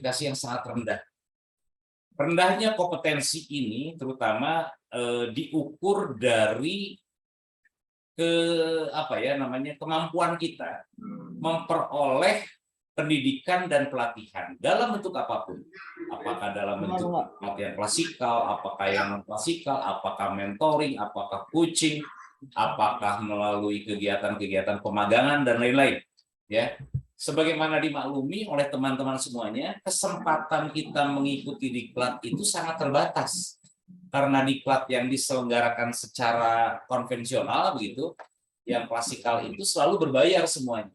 kualifikasi yang sangat rendah. Rendahnya kompetensi ini terutama diukur dari kemampuan kita memperoleh pendidikan dan pelatihan dalam bentuk apapun. Apakah dalam bentuk pelatihan klasikal, apakah yang non klasikal, apakah mentoring, apakah coaching, apakah melalui kegiatan-kegiatan pemagangan dan lain-lain. Ya, sebagaimana dimaklumi oleh teman-teman semuanya, kesempatan kita mengikuti diklat itu sangat terbatas. Karena diklat yang diselenggarakan secara konvensional begitu, yang klasikal itu selalu berbayar semuanya.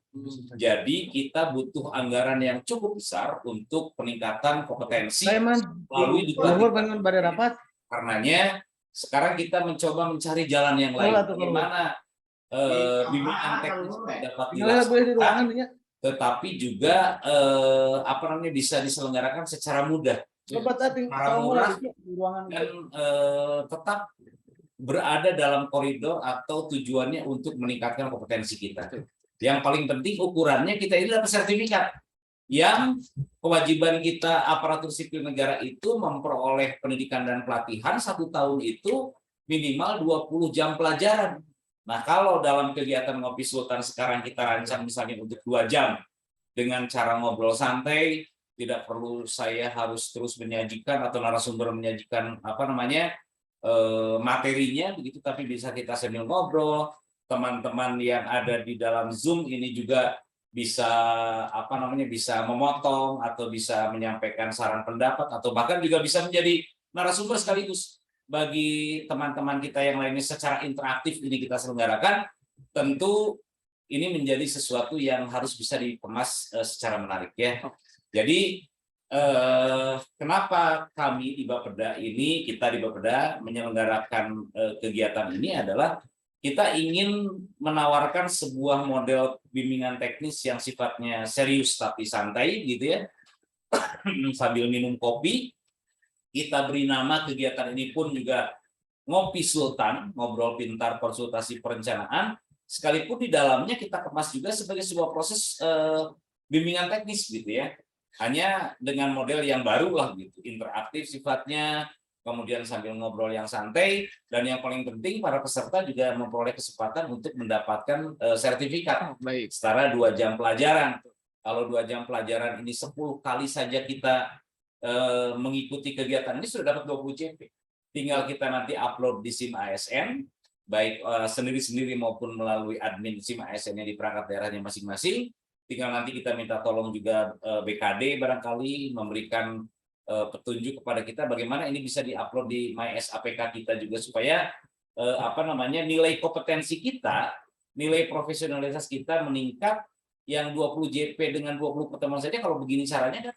Jadi kita butuh anggaran yang cukup besar untuk peningkatan kompetensi melalui diklat. Karenanya sekarang kita mencoba mencari jalan yang lain. Bagaimana bimbingan teknis dapat dilaksanakan, tetapi juga bisa diselenggarakan secara mudah. Secara murah dan tetap berada dalam koridor atau tujuannya untuk meningkatkan kompetensi kita. Yang paling penting ukurannya kita ini dapat sertifikat. Yang kewajiban kita aparatur sipil negara itu memperoleh pendidikan dan pelatihan 1 tahun itu minimal 20 jam pelajaran. Nah, kalau dalam kegiatan Ngopi Sultan sekarang kita rancang misalnya untuk 2 jam dengan cara ngobrol santai, tidak perlu saya harus terus menyajikan atau narasumber menyajikan materinya begitu, tapi bisa kita sambil ngobrol. Teman-teman yang ada di dalam Zoom ini juga bisa bisa memotong atau bisa menyampaikan saran pendapat atau bahkan juga bisa menjadi narasumber sekaligus bagi teman-teman kita yang lainnya. Secara interaktif ini kita selenggarakan, tentu ini menjadi sesuatu yang harus bisa dikemas secara menarik ya. Jadi kenapa kami di Bapeda kita di Bapeda menyelenggarakan kegiatan ini adalah kita ingin menawarkan sebuah model bimbingan teknis yang sifatnya serius tapi santai gitu ya. Sambil minum kopi, kita beri nama kegiatan ini pun juga Ngopi Sultan, ngobrol pintar konsultasi perencanaan, sekalipun di dalamnya kita kemas juga sebagai sebuah proses bimbingan teknis gitu ya. Hanya dengan model yang baru lah gitu, interaktif sifatnya, kemudian sambil ngobrol yang santai, dan yang paling penting para peserta juga memperoleh kesempatan untuk mendapatkan sertifikat setara 2 jam pelajaran. Kalau 2 jam pelajaran ini 10 kali saja kita mengikuti kegiatan ini sudah dapat 20 JP. Tinggal kita nanti upload di SIM ASN, baik sendiri-sendiri maupun melalui admin SIM ASN-nya di perangkat daerahnya masing-masing. Tinggal nanti kita minta tolong juga BKD barangkali memberikan petunjuk kepada kita bagaimana ini bisa diupload di MySAPK kita juga supaya nilai kompetensi kita, nilai profesionalitas kita meningkat. Yang 20 JP dengan 20 pertemuan saja kalau begini caranya kan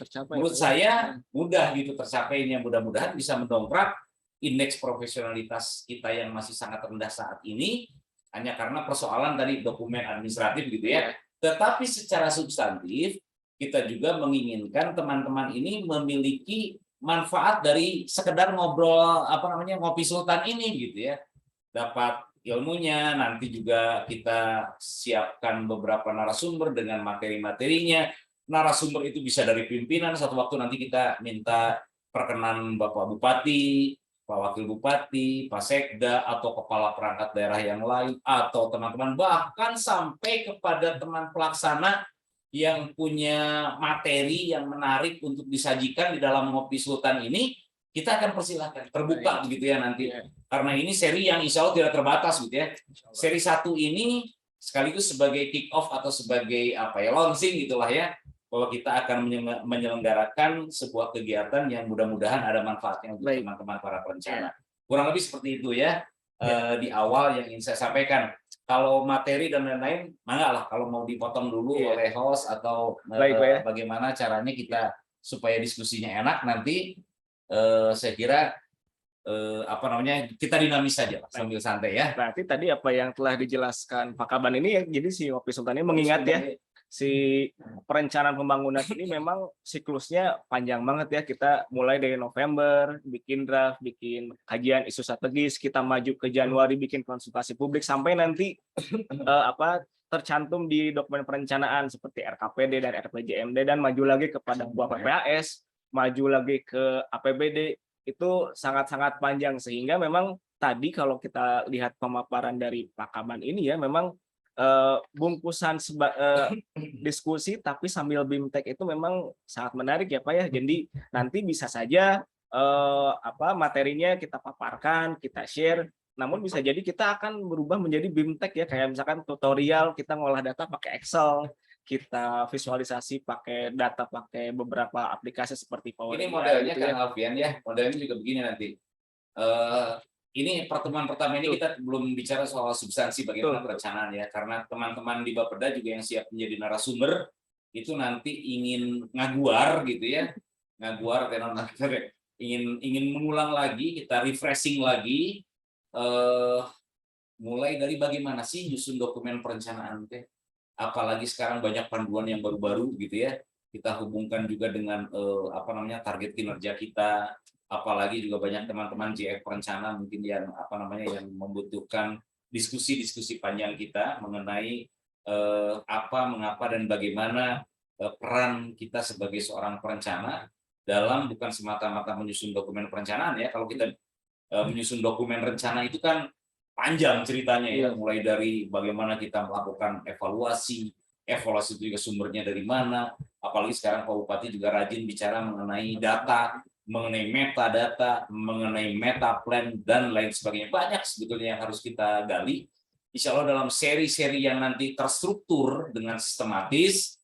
tercapai, menurut saya mudah gitu tercapainya. Mudah-mudahan bisa mendongkrak indeks profesionalitas kita yang masih sangat rendah saat ini hanya karena persoalan tadi dokumen administratif gitu ya. Tetapi secara substantif kita juga menginginkan teman-teman ini memiliki manfaat dari sekedar ngobrol Ngopi Sultan ini gitu ya. Dapat ilmunya, nanti juga kita siapkan beberapa narasumber dengan materi-materinya. Narasumber itu bisa dari pimpinan, satu waktu nanti kita minta perkenan Bapak Bupati, Pak Wakil Bupati, Pak Sekda, atau kepala perangkat daerah yang lain, atau teman-teman, bahkan sampai kepada teman pelaksana yang punya materi yang menarik untuk disajikan di dalam Ngopi Sultan ini, kita akan persilahkan, terbuka begitu ya nanti. Karena ini seri yang insya Allah tidak terbatas gitu ya. Seri 1 ini sekaligus sebagai kick off atau sebagai launching gitulah ya, bahwa kita akan menyelenggarakan sebuah kegiatan yang mudah-mudahan ada manfaatnya untuk teman-teman para perencana. Kurang lebih seperti itu ya di awal yang ingin saya sampaikan. Kalau materi dan lain-lain, mangga lah kalau mau dipotong dulu oleh host atau bagaimana caranya kita supaya diskusinya enak nanti. Saya kira kita dinamis saja sambil santai ya. Berarti tadi apa yang telah dijelaskan Pak Kaban ini jadi si Ngopi Sultan ini mengingat ya si perencanaan pembangunan ini memang siklusnya panjang banget ya. Kita mulai dari November bikin draft, bikin kajian isu strategis, kita maju ke Januari bikin konsultasi publik sampai nanti tercantum di dokumen perencanaan seperti RKPD dan RPJMD, dan maju lagi kepada buah PPAS, maju lagi ke APBD, itu sangat-sangat panjang. Sehingga memang tadi kalau kita lihat pemaparan dari Pak Kaban ini ya, memang bungkusan diskusi tapi sambil BIMTEK itu memang sangat menarik ya Pak ya. Jadi nanti bisa saja materinya kita paparkan, kita share, namun bisa jadi kita akan berubah menjadi BIMTEK ya, kayak misalkan tutorial kita ngolah data pakai Excel, kita visualisasi pakai data pakai beberapa aplikasi seperti Power Ini BI modelnya gitu Kang ya. Alfian ya, modelnya juga begini nanti. Eh, ini pertemuan pertama ini kita belum bicara soal substansi bagaimana Betul. perencanaan ya, karena teman-teman di Bapeda juga yang siap menjadi narasumber itu nanti ingin ngaguar gitu ya, ngaguar ingin mengulang lagi, kita refreshing lagi, mulai dari bagaimana sih nyusun dokumen perencanaan teh. Apalagi sekarang banyak panduan yang baru-baru gitu ya. Kita hubungkan juga dengan target kinerja kita. Apalagi juga banyak teman-teman JF perencana mungkin yang yang membutuhkan diskusi-diskusi panjang kita mengenai apa, mengapa dan bagaimana peran kita sebagai seorang perencana dalam bukan semata-mata menyusun dokumen perencanaan ya. Kalau kita menyusun dokumen rencana itu kan panjang ceritanya ya, mulai dari bagaimana kita melakukan evaluasi itu juga sumbernya dari mana, apalagi sekarang Pak Bupati juga rajin bicara mengenai data, mengenai metadata, mengenai meta plan, dan lain sebagainya. Banyak sebetulnya yang harus kita gali. Insya Allah dalam seri-seri yang nanti terstruktur dengan sistematis,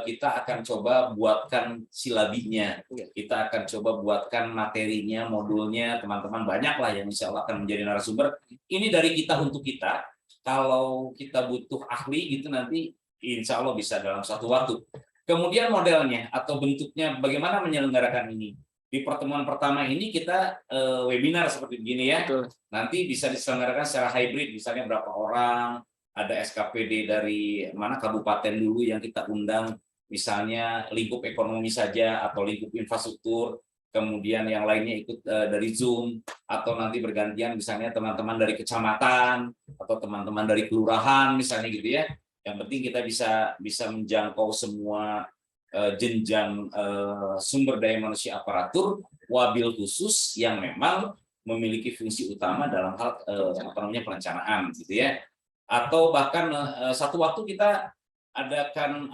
kita akan coba buatkan silabinya, kita akan coba buatkan materinya, modulnya, teman-teman banyak lah yang insya Allah akan menjadi narasumber. Ini dari kita untuk kita, kalau kita butuh ahli gitu nanti insya Allah bisa dalam satu waktu. Kemudian modelnya atau bentuknya bagaimana menyelenggarakan ini. Di pertemuan pertama ini kita webinar seperti begini ya, nanti bisa diselenggarakan secara hybrid, misalnya berapa orang, ada SKPD dari mana kabupaten dulu yang kita undang, misalnya lingkup ekonomi saja atau lingkup infrastruktur, kemudian yang lainnya ikut dari Zoom, atau nanti bergantian misalnya teman-teman dari kecamatan atau teman-teman dari kelurahan misalnya gitu ya. Yang penting kita bisa menjangkau semua jenjang sumber daya manusia aparatur, wabil khusus yang memang memiliki fungsi utama dalam hal perencanaan gitu ya. Atau bahkan satu waktu kita adakan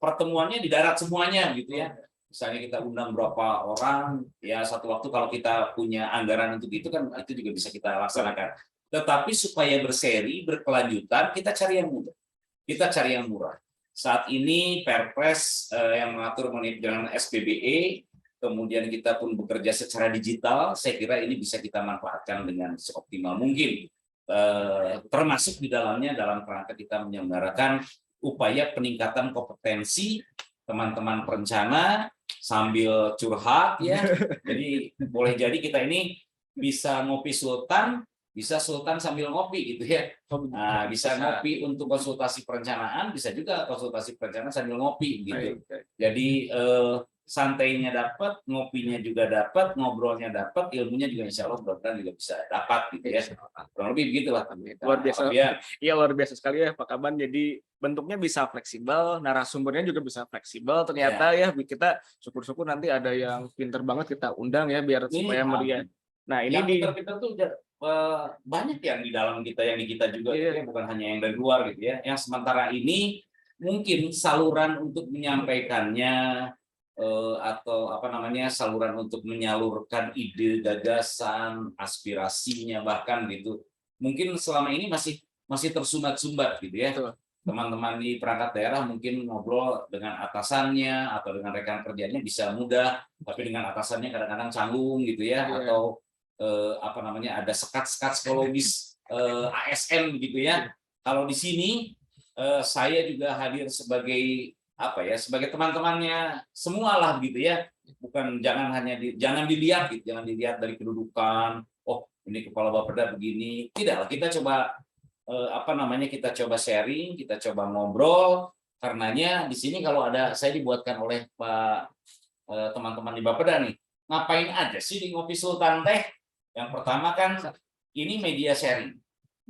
pertemuannya di darat semuanya gitu ya. Misalnya kita undang berapa orang ya, satu waktu kalau kita punya anggaran untuk itu kan itu juga bisa kita laksanakan. Tetapi supaya berseri, berkelanjutan, kita cari yang mudah. Kita cari yang murah. Saat ini Perpres yang mengatur mengenai dengan SPBE, kemudian kita pun bekerja secara digital, saya kira ini bisa kita manfaatkan dengan seoptimal mungkin. Termasuk di dalamnya dalam kerangka kita menyelenggarakan upaya peningkatan kompetensi teman-teman perencana sambil curhat ya. Jadi boleh jadi kita ini bisa ngopi sultan, bisa sultan sambil ngopi gitu ya. Nah, bisa ngopi untuk konsultasi perencanaan, bisa juga konsultasi perencanaan sambil ngopi gitu. Jadi santainya dapat, ngopinya juga dapat, ngobrolnya dapat, ilmunya juga insya Allah mudah-mudahan juga bisa dapat gitu ya. Kurang lebih begitulah. Luar biasa. Iya, luar biasa sekali ya Pak Kaban. Jadi bentuknya bisa fleksibel, narasumbernya juga bisa fleksibel. Ternyata ya kita syukur-syukur nanti ada yang pinter banget kita undang ya biar supaya meriah. Nah, ini pinter-pinter tuh banyak yang di dalam kita, yang di kita juga gitu ya, bukan hanya yang dari luar gitu ya. Yang sementara ini mungkin saluran untuk menyampaikannya atau saluran untuk menyalurkan ide, gagasan, aspirasinya bahkan gitu. Mungkin selama ini masih tersumbat-sumbat gitu ya. Teman-teman di perangkat daerah mungkin ngobrol dengan atasannya atau dengan rekan kerjanya bisa mudah, tapi dengan atasannya kadang-kadang canggung gitu ya, atau ada sekat-sekat psikologis ASN gitu ya. Kalau di sini saya juga hadir sebagai sebagai teman-temannya semualah gitu ya. Bukan jangan dilihat gitu, jangan dilihat dari kedudukan, oh ini kepala Bapeda begini. Tidak, kita coba kita coba sharing, kita coba ngobrol. Karenanya di sini kalau ada saya dibuatkan oleh teman-teman di Bapeda nih, ngapain aja sih di Ngopi Sultan teh? Yang pertama kan ini media sharing.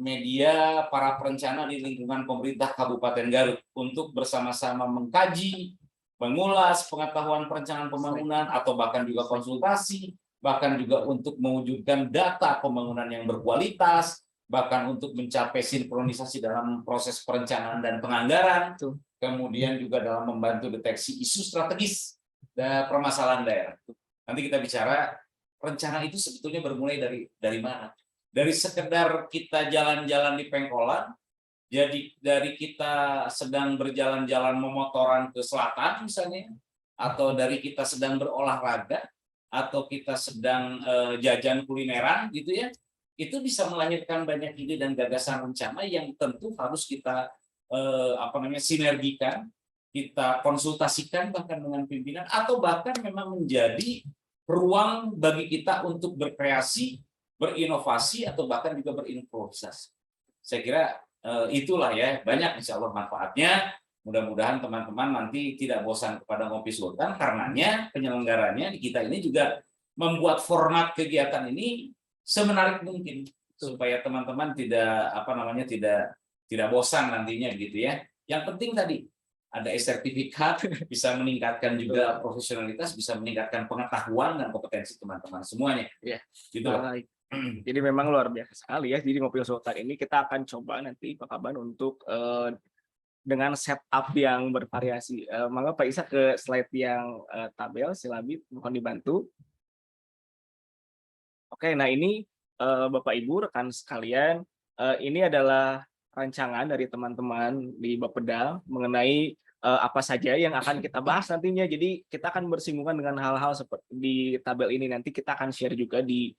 media para perencana di lingkungan pemerintah Kabupaten Garut untuk bersama-sama mengkaji, mengulas pengetahuan perencanaan pembangunan atau bahkan juga konsultasi, bahkan juga untuk mewujudkan data pembangunan yang berkualitas, bahkan untuk mencapai sinkronisasi dalam proses perencanaan dan penganggaran, kemudian juga dalam membantu deteksi isu strategis dan permasalahan daerah. Nanti kita bicara rencana itu sebetulnya bermulai dari mana? Dari sekedar kita jalan-jalan di pengkolan, jadi dari kita sedang berjalan-jalan memotoran ke selatan misalnya, atau dari kita sedang berolahraga, atau kita sedang jajan kulineran gitu ya, itu bisa melahirkan banyak ide dan gagasan rencana yang tentu harus kita sinergikan, kita konsultasikan bahkan dengan pimpinan, atau bahkan memang menjadi ruang bagi kita untuk berkreasi, berinovasi, atau bahkan juga berimprovisasi. Saya kira itulah ya, banyak insya Allah manfaatnya. Mudah-mudahan teman-teman nanti tidak bosan kepada Ngopi Sultan, karenanya penyelenggaranya di kita ini juga membuat format kegiatan ini semenarik mungkin supaya teman-teman tidak bosan nantinya gitu ya. Yang penting tadi ada sertifikat, bisa meningkatkan juga profesionalitas, bisa meningkatkan pengetahuan dan kompetensi teman-teman semuanya. Ya. Gitu. Jadi memang luar biasa sekali ya. Jadi Ngopi Sultan ini kita akan coba nanti Pak Kaban untuk dengan setup yang bervariasi. Mangga Pak Isa ke slide yang tabel, silabit, mohon dibantu. Oke, nah ini Bapak Ibu rekan sekalian, ini adalah rancangan dari teman-teman di Bapeda mengenai apa saja yang akan kita bahas nantinya. Jadi kita akan bersinggungan dengan hal-hal seperti di tabel ini, nanti kita akan share juga di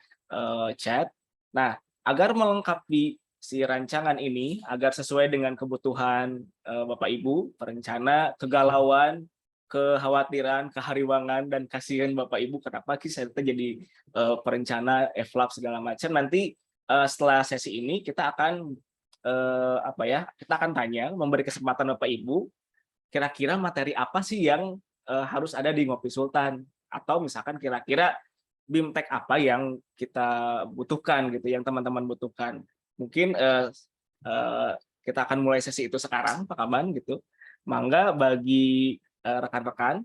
chat. Nah, agar melengkapi si rancangan ini, agar sesuai dengan kebutuhan Bapak Ibu, perencana, kegalauan, kekhawatiran, kehariwangan, dan kasihan Bapak Ibu, kenapa saya jadi perencana, evlap segala macam. Nanti setelah sesi ini kita akan kita akan tanya, memberi kesempatan Bapak Ibu, kira-kira materi apa sih yang harus ada di Ngopi Sultan, atau misalkan kira-kira BIMTEK apa yang kita butuhkan gitu, yang teman-teman butuhkan. Mungkin kita akan mulai sesi itu sekarang, Pak Kaban gitu. Mangga bagi rekan-rekan.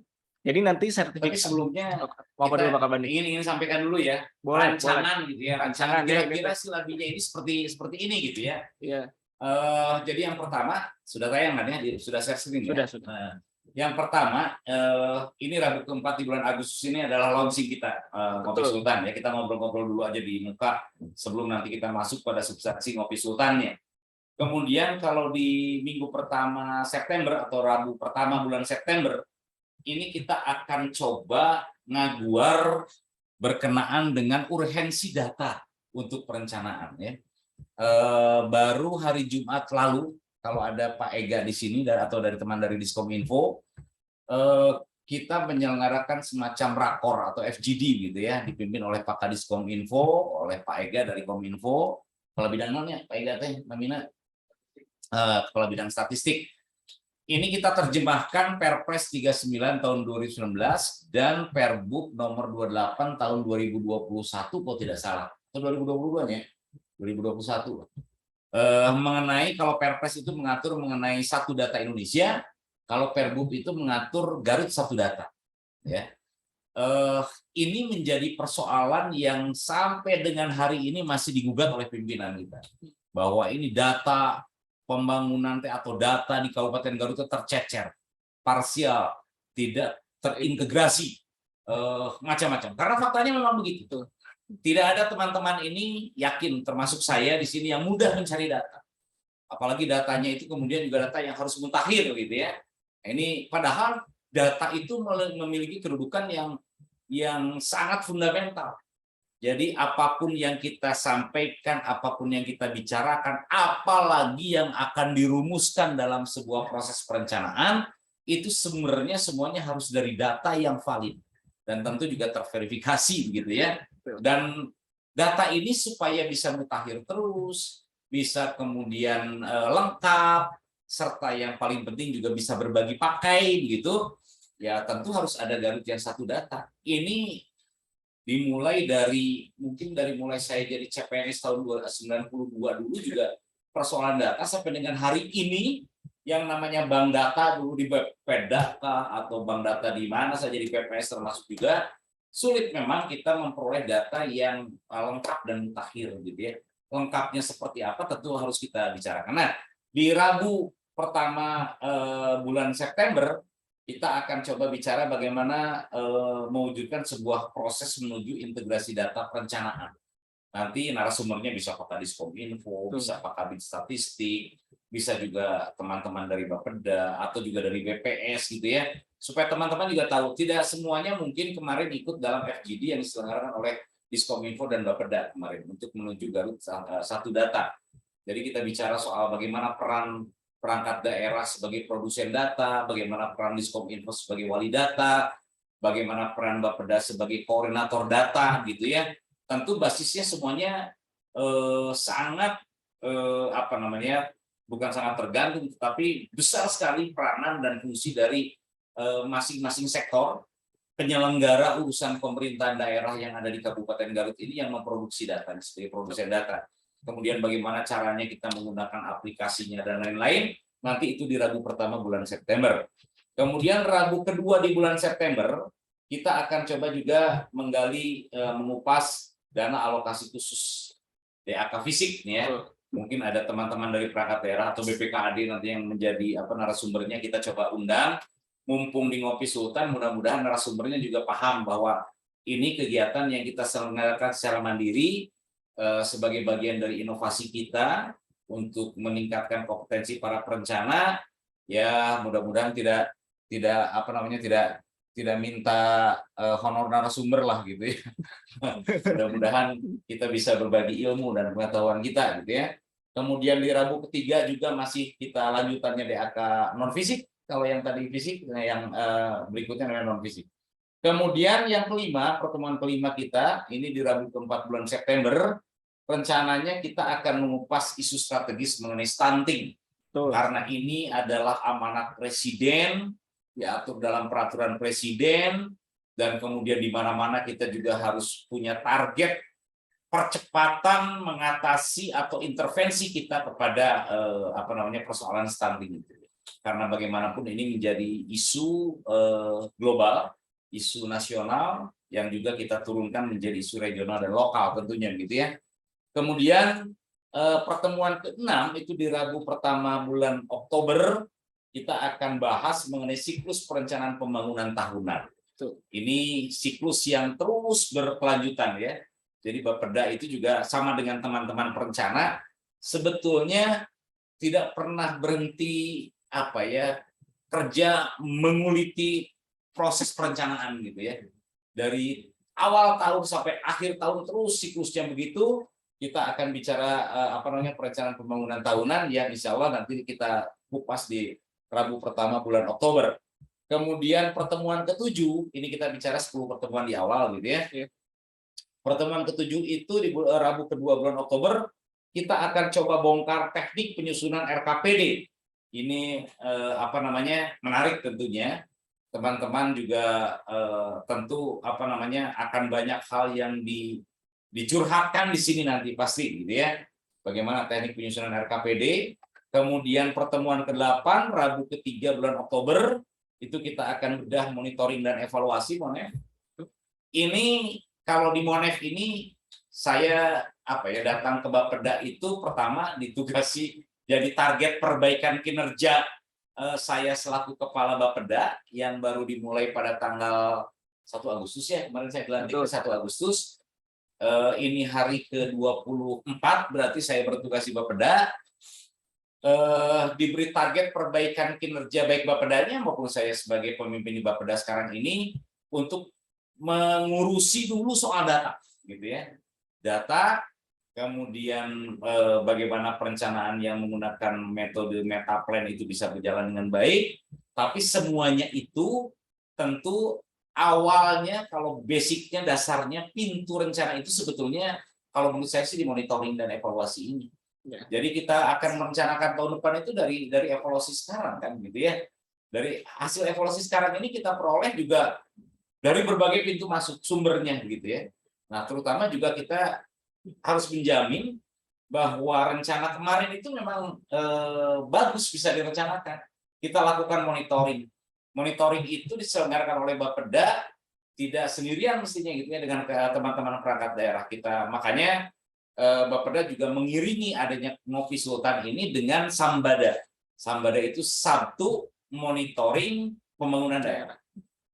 Jadi nanti sertifikat sebelumnya kita ingin sampaikan dulu ya, rancangan gitu ya, rancangan kira-kira silabinya ini seperti ini gitu ya. Iya. Jadi yang pertama sudah tayang kan ya, sudah share screen ya. Sudah. Nah, yang pertama ini Rabu keempat di bulan Agustus ini adalah launching kita Ngopi Sultan ya. Kita ngobrol-ngobrol dulu aja di muka sebelum nanti kita masuk pada substansi Ngopi Sultannya. Kemudian kalau di minggu pertama September atau Rabu pertama bulan September ini kita akan coba ngaguar berkenaan dengan urgensi data untuk perencanaan ya. Baru hari Jumat lalu kalau ada Pak Ega di sini atau dari teman dari Diskominfo, kita menyelenggarakan semacam rakor atau FGD gitu ya, dipimpin oleh Pak Kadis Kominfo, oleh Pak Ega dari Kominfo, kepala bidangnya Pak Ega namina kepala bidang statistik. Ini kita terjemahkan Perpres 39 tahun 2019 dan Perbuk nomor 28 tahun 2021 kalau tidak salah. Atau 2022 ya? 2021. Mengenai kalau Perpres itu mengatur mengenai satu data Indonesia, kalau Perbuk itu mengatur Garut satu data. Ya. Ini menjadi persoalan yang sampai dengan hari ini masih digugat oleh pimpinan kita. Bahwa ini data pembangunan atau data di Kabupaten Garut tercecer, parsial, tidak terintegrasi, macam-macam. Karena faktanya memang begitu. Tidak ada teman-teman ini yakin, termasuk saya di sini, yang mudah mencari data. Apalagi datanya itu kemudian juga data yang harus mutakhir gitu ya. Ini padahal data itu memiliki kedudukan yang sangat fundamental. Jadi apapun yang kita sampaikan, apapun yang kita bicarakan, apalagi yang akan dirumuskan dalam sebuah proses perencanaan, itu sebenarnya semuanya harus dari data yang valid dan tentu juga terverifikasi begitu ya. Dan data ini supaya bisa mutakhir terus, bisa kemudian lengkap, serta yang paling penting juga bisa berbagi pakai begitu. Ya tentu harus ada Garut yang satu data. Ini dimulai dari mulai saya jadi CPNS tahun 1992 dulu juga persoalan data sampai dengan hari ini yang namanya bank data dulu di Bapeda atau bank data di mana saja di PPS termasuk juga sulit memang kita memperoleh data yang lengkap dan mutakhir gitu ya. Lengkapnya seperti apa tentu harus kita bicarakan. Nah, di Rabu pertama bulan September kita akan coba bicara bagaimana mewujudkan sebuah proses menuju integrasi data perencanaan. Nanti narasumbernya bisa Pak Diskominfo, bisa Pak Kabid Statistik, bisa juga teman-teman dari Bapeda atau juga dari BPS gitu ya. Supaya teman-teman juga tahu tidak semuanya mungkin kemarin ikut dalam FGD yang diselenggarakan oleh Diskominfo dan Bapeda kemarin untuk menuju Garut satu data. Jadi kita bicara soal bagaimana peran perangkat daerah sebagai produsen data, bagaimana peran Diskominfo sebagai wali data, bagaimana peran Bapeda sebagai koordinator data gitu ya. Tentu basisnya semuanya sangat apa namanya, bukan sangat tergantung, tetapi besar sekali peranan dan fungsi dari masing-masing sektor penyelenggara urusan pemerintahan daerah yang ada di Kabupaten Garut ini yang memproduksi data sebagai produsen data. Kemudian bagaimana caranya kita menggunakan aplikasinya dan lain-lain, nanti itu di Rabu pertama bulan September. Kemudian Rabu kedua di bulan September, kita akan coba juga menggali, mengupas dana alokasi khusus DAK fisik nih ya. Mungkin ada teman-teman dari perangkat daerah atau BPKAD nanti yang menjadi narasumbernya kita coba undang. Mumpung di Ngopi Sultan, mudah-mudahan narasumbernya juga paham bahwa ini kegiatan yang kita selenggarakan secara mandiri sebagai bagian dari inovasi kita untuk meningkatkan kompetensi para perencana. Ya, mudah-mudahan tidak apa namanya tidak minta honor narasumber lah gitu ya. Mudah-mudahan kita bisa berbagi ilmu dan pengetahuan kita gitu ya. Kemudian di Rabu ketiga juga masih kita lanjutannya DAK non fisik. Kalau yang tadi fisik, yang berikutnya non fisik. Kemudian yang kelima, pertemuan kelima kita ini di Rabu keempat bulan September, rencananya kita akan mengupas isu strategis mengenai stunting. Karena ini adalah amanat presiden, diatur dalam peraturan presiden, dan kemudian di mana-mana kita juga harus punya target percepatan mengatasi atau intervensi kita kepada apa namanya persoalan stunting itu. Karena bagaimanapun ini menjadi isu global, isu nasional yang juga kita turunkan menjadi isu regional dan lokal tentunya gitu ya. Kemudian pertemuan ke-6 itu di Rabu pertama bulan Oktober kita akan bahas mengenai siklus perencanaan pembangunan tahunan. Ini siklus yang terus berkelanjutan ya. Jadi Bapeda itu juga sama dengan teman-teman perencana sebetulnya tidak pernah berhenti apa ya kerja menguliti proses perencanaan gitu ya. Dari awal tahun sampai akhir tahun terus siklusnya begitu. Kita akan bicara apa namanya perencanaan pembangunan tahunan yang insya Allah nanti kita kupas di Rabu pertama bulan Oktober. Kemudian pertemuan ke-7 ini kita bicara 10 pertemuan di awal gitu ya. Pertemuan ke-7 itu di Rabu kedua bulan Oktober kita akan coba bongkar teknik penyusunan RKPD. Ini apa namanya menarik tentunya. Teman-teman juga tentu apa namanya akan banyak hal yang dicurhatkan di sini nanti pasti gitu ya. Bagaimana teknik penyusunan RKPD. Kemudian pertemuan ke-8 Rabu ketiga bulan Oktober itu kita akan bedah monitoring dan evaluasi Monef. Ini kalau di Monef ini saya apa ya datang ke Bapeda itu pertama ditugasi jadi target perbaikan kinerja saya selaku kepala Bapeda yang baru dimulai pada tanggal 1 Agustus ya, kemarin saya dilantik 1 Agustus. Ini hari ke-24 berarti saya bertugas di Bapeda. Diberi target perbaikan kinerja baik Bapedanya maupun saya sebagai pemimpin di Bapeda sekarang ini untuk mengurusi dulu soal data gitu ya. Data, kemudian bagaimana perencanaan yang menggunakan metode metaplan itu bisa berjalan dengan baik, tapi semuanya itu tentu awalnya kalau basicnya dasarnya pintu rencana itu sebetulnya kalau menurut saya sih di monitoring dan evaluasi ini. Ya. Jadi kita akan merencanakan tahun depan itu dari evaluasi sekarang kan gitu ya. Dari hasil evaluasi sekarang ini kita peroleh juga dari berbagai pintu masuk sumbernya gitu ya. Nah, terutama juga kita harus menjamin bahwa rencana kemarin itu memang bagus bisa direncanakan. Kita lakukan monitoring. Monitoring itu diselenggarakan oleh Bapeda tidak sendirian mestinya gitu ya dengan teman-teman perangkat daerah kita. Makanya Bapeda juga mengiringi adanya Ngopi Sultan ini dengan Sambada. Sambada itu satu monitoring pembangunan daerah.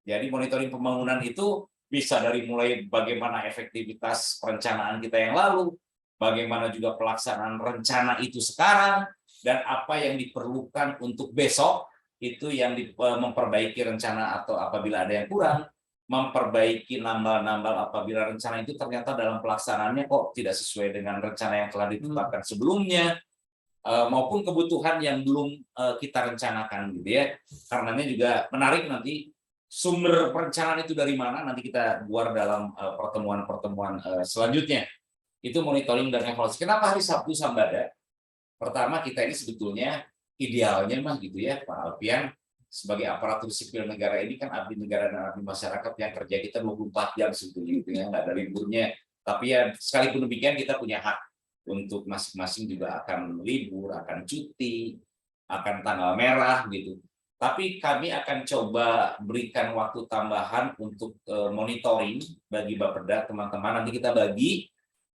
Jadi monitoring pembangunan itu bisa dari mulai bagaimana efektivitas perencanaan kita yang lalu, bagaimana juga pelaksanaan rencana itu sekarang, dan apa yang diperlukan untuk besok, itu yang memperbaiki rencana atau apabila ada yang kurang, memperbaiki nambal-nambal apabila rencana itu ternyata dalam pelaksanaannya kok tidak sesuai dengan rencana yang telah ditetapkan sebelumnya, maupun kebutuhan yang belum kita rencanakan gitu ya. Karenanya juga menarik nanti sumber perencanaan itu dari mana nanti kita buat dalam pertemuan-pertemuan selanjutnya. Itu monitoring dan evaluasi. Kenapa hari Sabtu Sambada? Pertama, kita ini sebetulnya idealnya mah gitu ya Pak Alfian, sebagai aparatur sipil negara ini kan abdi negara dan abdi masyarakat yang kerja kita 24 jam sebetulnya gitu ya, nggak ada liburnya. Tapi ya sekalipun demikian kita punya hak untuk masing-masing juga akan libur, akan cuti, akan tanggal merah gitu. Tapi kami akan coba berikan waktu tambahan untuk monitoring bagi Bapeda teman-teman. Nanti kita bagi,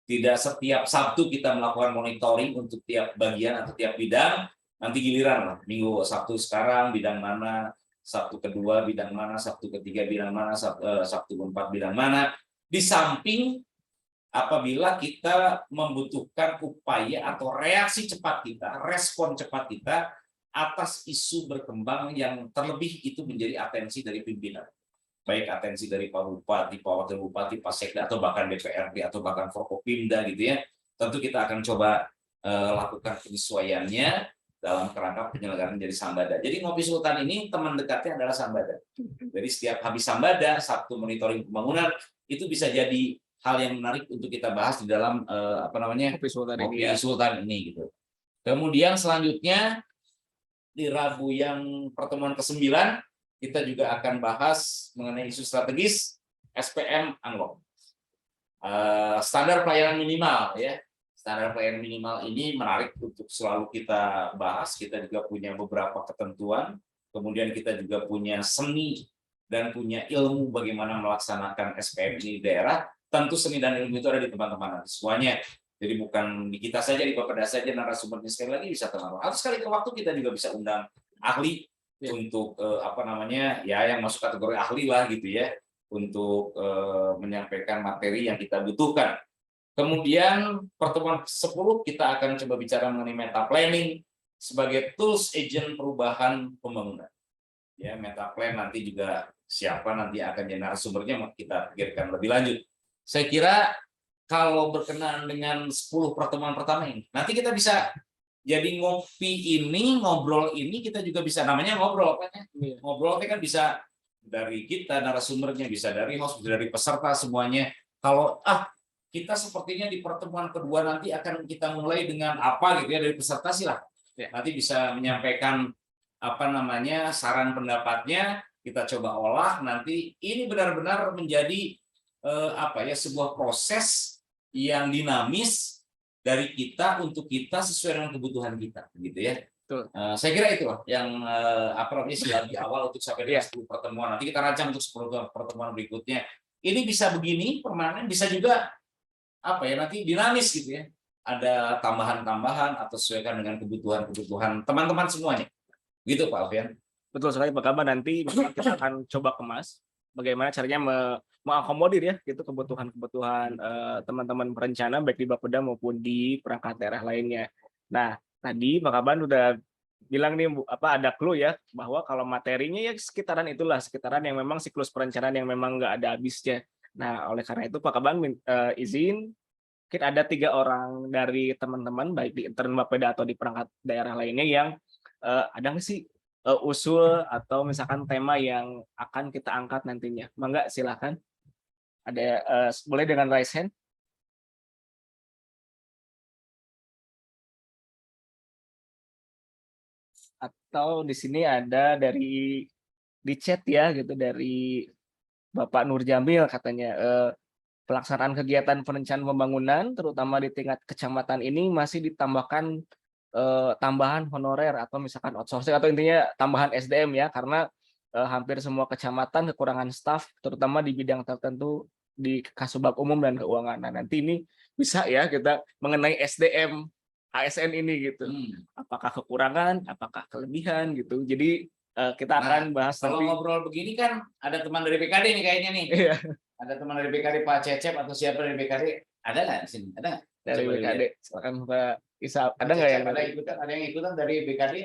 tidak setiap Sabtu kita melakukan monitoring untuk tiap bagian atau tiap bidang. Nanti giliran lah, Minggu Sabtu sekarang bidang mana, Sabtu kedua bidang mana, Sabtu ketiga bidang mana, Sabtu keempat bidang mana. Di samping apabila kita membutuhkan upaya atau reaksi cepat kita, respon cepat kita atas isu berkembang yang terlebih itu menjadi atensi dari pimpinan. Baik atensi dari Pak Bupati, Pak Wakil Bupati, Pak Sekda, atau bahkan DPRD, atau bahkan Forkopimda gitu ya. Tentu kita akan coba lakukan penyesuaiannya dalam kerangka penyelenggaraan jadi Sambada. Jadi Ngopi Sultan ini teman dekatnya adalah Sambada. Jadi setiap habis Sambada, Sabtu monitoring pembangunan, itu bisa jadi hal yang menarik untuk kita bahas di dalam Ngopi Sultan ini ya. Sultan ini gitu. Kemudian selanjutnya di Rabu yang pertemuan ke-9 kita juga akan bahas mengenai isu strategis SPM Unlock. Standar pelayanan minimal ya. Standar pelayanan minimal ini menarik untuk selalu kita bahas. Kita juga punya beberapa ketentuan. Kemudian kita juga punya seni dan punya ilmu bagaimana melaksanakan SPM ini di daerah. Tentu seni dan ilmu itu ada di teman-teman semuanya. Jadi bukan di kita saja, di Bapeda saja narasumbernya sekali lagi bisa teman-teman. Atau sekali ke waktu kita juga bisa undang ahli untuk yang masuk kategori ahli lah gitu ya, untuk menyampaikan materi yang kita butuhkan. Kemudian pertemuan ke-10 kita akan coba bicara mengenai meta planning sebagai tools agent perubahan pembangunan. Ya, meta plan nanti juga siapa nanti akan jadi narasumbernya kita pikirkan lebih lanjut. Saya kira kalau berkenaan dengan 10 pertemuan pertama ini, nanti kita bisa jadi ngopi ini, ngobrol ini kita juga bisa namanya ngobrol kan ya. Ngobrol kan bisa dari kita narasumbernya, bisa dari host, bisa dari peserta semuanya. Kalau kita sepertinya di pertemuan kedua nanti akan kita mulai dengan apa gitu ya dari peserta silahkan. Nanti bisa menyampaikan saran pendapatnya, kita coba olah nanti ini benar-benar menjadi sebuah proses yang dinamis dari kita untuk kita sesuai dengan kebutuhan kita gitu ya. Saya kira itu yang di awal untuk sampai dengan 10 pertemuan. Nanti kita rancang untuk 10 pertemuan berikutnya. Ini bisa begini permanen, bisa juga nanti dinamis gitu ya. Ada tambahan-tambahan atau sesuaikan dengan kebutuhan teman-teman semuanya. Gitu Pak Alfian. Betul sekali Pak Kaban, nanti kita akan coba kemas bagaimana caranya mengakomodir ya gitu kebutuhan-kebutuhan teman-teman perencana baik di Bapeda maupun di perangkat daerah lainnya. Nah, tadi Pak Kaban udah bilang nih ada clue ya bahwa kalau materinya ya sekitaran yang memang siklus perencanaan yang memang nggak ada habisnya. Nah, oleh karena itu Pak Kaban izin mungkin ada 3 orang dari teman-teman baik di intern Bapeda atau di perangkat daerah lainnya yang ada nggak sih usul atau misalkan tema yang akan kita angkat nantinya. Mangga silakan. Ada boleh dengan raise hand. Atau di sini ada di chat ya gitu dari Bapak Nur Jamil katanya pelaksanaan kegiatan perencanaan pembangunan terutama di tingkat kecamatan ini masih ditambahkan tambahan honorer atau misalkan outsourcing atau intinya tambahan SDM ya, karena hampir semua kecamatan kekurangan staf terutama di bidang tertentu di Kasubag Umum dan Keuangan. Nah, nanti ini bisa ya kita mengenai SDM ASN ini gitu. Apakah kekurangan, apakah kelebihan gitu. Jadi kita akan bahas Kalau nanti. ngobrol begini kan ada teman dari BKD nih kayaknya nih. Iya, Ada teman dari BKD, Pak Cecep atau siapa dari BKD? Ada nggak di sini? Ada nggak? dari Coba BKD. dilihat. Silakan Pak Isa. Pak Ada nggak Cecep, yang ada dari ikutan? Ada yang ikutan dari BKD?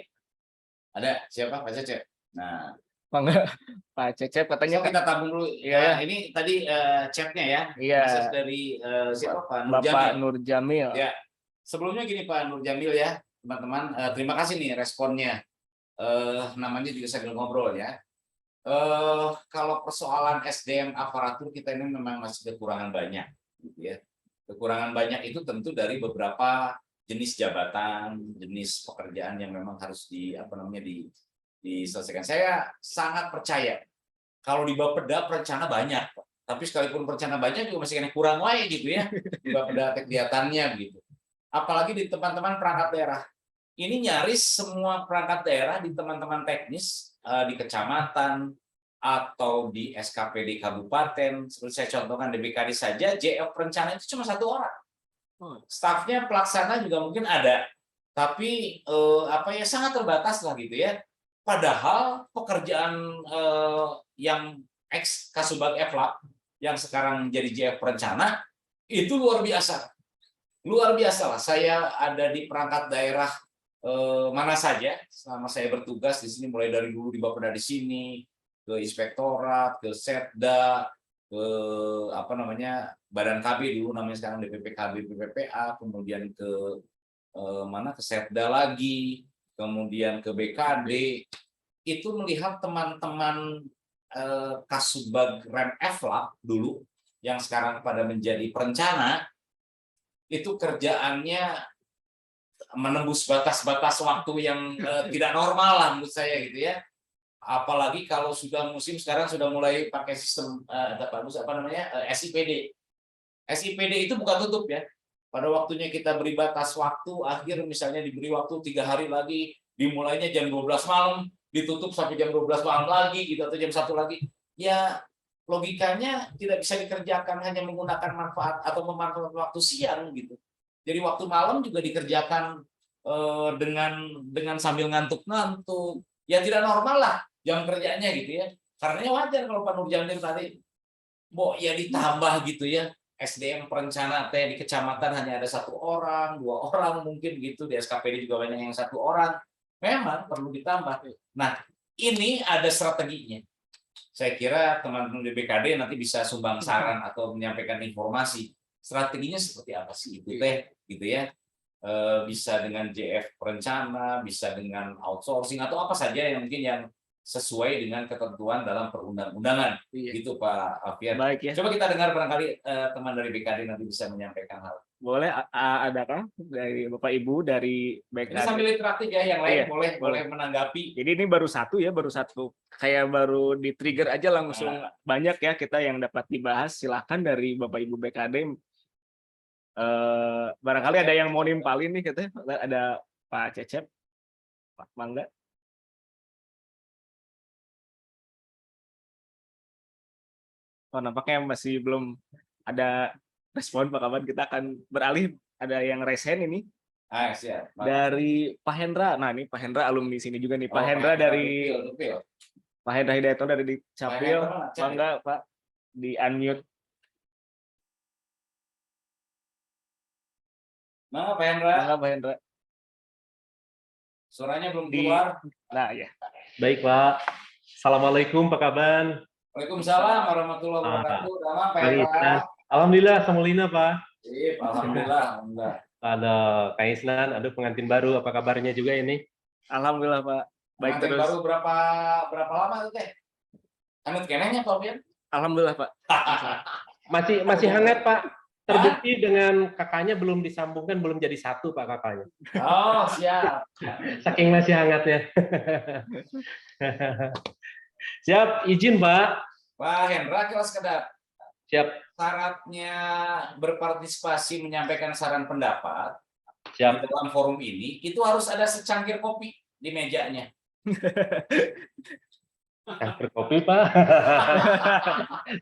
Ada. Siapa? Pak Cecep. Nah, Pak enggak? Pak Cecep katanya so kita tabung dulu. Iya, Nah, ya. ini tadi chatnya ya. Iya. Message dari siapa? Pak Nur Bapak Jamil. Nur Jamil. Ya. Sebelumnya gini Pak Nur Jamil ya, teman-teman. Terima kasih nih responnya. Namanya juga sambil ngobrol ya. Kalau persoalan SDM aparatur kita ini memang masih kekurangan banyak, gitu ya. Kekurangan banyak itu tentu dari beberapa jenis jabatan, jenis pekerjaan yang memang harus diselesaikan. Saya sangat percaya kalau di Bapeda perencana banyak, tapi sekalipun perencana banyak juga masih kena kurang wae gitu ya di Bapeda kegiatannya begitu. Apalagi di teman-teman perangkat daerah. Ini nyaris semua perangkat daerah di teman-teman teknis di kecamatan atau di SKPD kabupaten, seperti saya contohkan di BKD saja, JF perencana itu cuma 1 orang. Stafnya pelaksana juga mungkin ada, tapi sangat terbatas lah gitu ya. Padahal pekerjaan yang ex Kasubag Eflap yang sekarang jadi JF perencana itu luar biasa. Luar biasa lah. Saya ada di perangkat daerah mana saja selama saya bertugas di sini, mulai dari dulu di Bapeda di sini, ke inspektorat, ke Setda, ke Badan KB dulu namanya, sekarang DPPKB, PPPA, kemudian ke ke Setda lagi, kemudian ke BKD, itu melihat teman-teman Kasubag Rem Eflap dulu yang sekarang pada menjadi perencana, itu kerjaannya menembus batas-batas waktu yang tidak normal lah menurut saya gitu ya. Apalagi kalau sudah musim, sekarang sudah mulai pakai sistem SIPD. SIPD itu bukan tutup ya. Pada waktunya kita beri batas waktu, akhir misalnya diberi waktu 3 hari lagi, dimulainya jam 12 malam, ditutup sampai jam 12 malam lagi gitu, atau jam 1 lagi. Ya logikanya tidak bisa dikerjakan hanya menggunakan manfaat atau memanfaatkan waktu siang gitu. Jadi waktu malam juga dikerjakan dengan sambil ngantuk-ngantuk. Ya tidak normal lah jam kerjanya gitu ya. Karena wajar kalau Pak Nur Jamil tadi, ya ditambah gitu ya. SDM perencana di kecamatan hanya ada 1 orang, 2 orang mungkin gitu. Di SKPD juga banyak yang 1 orang. Memang perlu ditambah. Nah, ini ada strateginya. Saya kira teman-teman di BKD nanti bisa sumbang saran atau menyampaikan informasi. Strateginya seperti apa sih itu teh gitu ya. Bisa dengan JF perencana, bisa dengan outsourcing atau apa saja yang mungkin yang sesuai dengan ketentuan dalam perundang-undangan. Gitu Pak Alfian. Baik ya. Coba kita dengar barangkali teman dari BKD nanti bisa menyampaikan hal. Boleh, adakah dari Bapak Ibu dari BKD? Ini sambil interaktif ya, yang lain boleh menanggapi. Jadi ini baru satu. Kayak baru di-trigger aja langsung banyak ya kita yang dapat dibahas. Silahkan dari Bapak Ibu BKD. Barangkali ada yang mau nimpalin nih katanya. Ada Pak Cecep, Pak Mangga. Nampaknya masih belum ada respon Pak Kaban. Kita akan beralih, ada yang resen ini. Siap. Dari Pak Hendra. Nah, ini Pak Hendra alumni sini juga nih. Pak Hendra dari Pak Hendra Hidayatullah dari Dukcapil. Mangga Pak, di unmute. Mangga Pak Hendra. Mangga Pak Hendra. Suaranya belum keluar. Nah, ya. Baik Pak. Assalamualaikum Pak Kaban. Waalaikumsalam warahmatullahi wabarakatuh. Pak Hendra. Alhamdulillah, semulina Pak. Alhamdulillah. Ada Kak Islan, ada pengantin baru, apa kabarnya juga ini? Alhamdulillah Pak. Baik pengantin terus. baru berapa lama tuh teh? Anut kenehnya Pak Alfian? Alhamdulillah Pak. Masih hangat Pak. Terbukti dengan kakaknya belum disambungkan, belum jadi 1 Pak kakaknya. Oh siap. Saking masih hangatnya. Siap, izin Pak. Pak Hendra kelas kedap. Siap, syaratnya berpartisipasi menyampaikan saran pendapat di siap. dalam forum ini, itu harus ada secangkir kopi di mejanya. Secangkir kopi, Pak.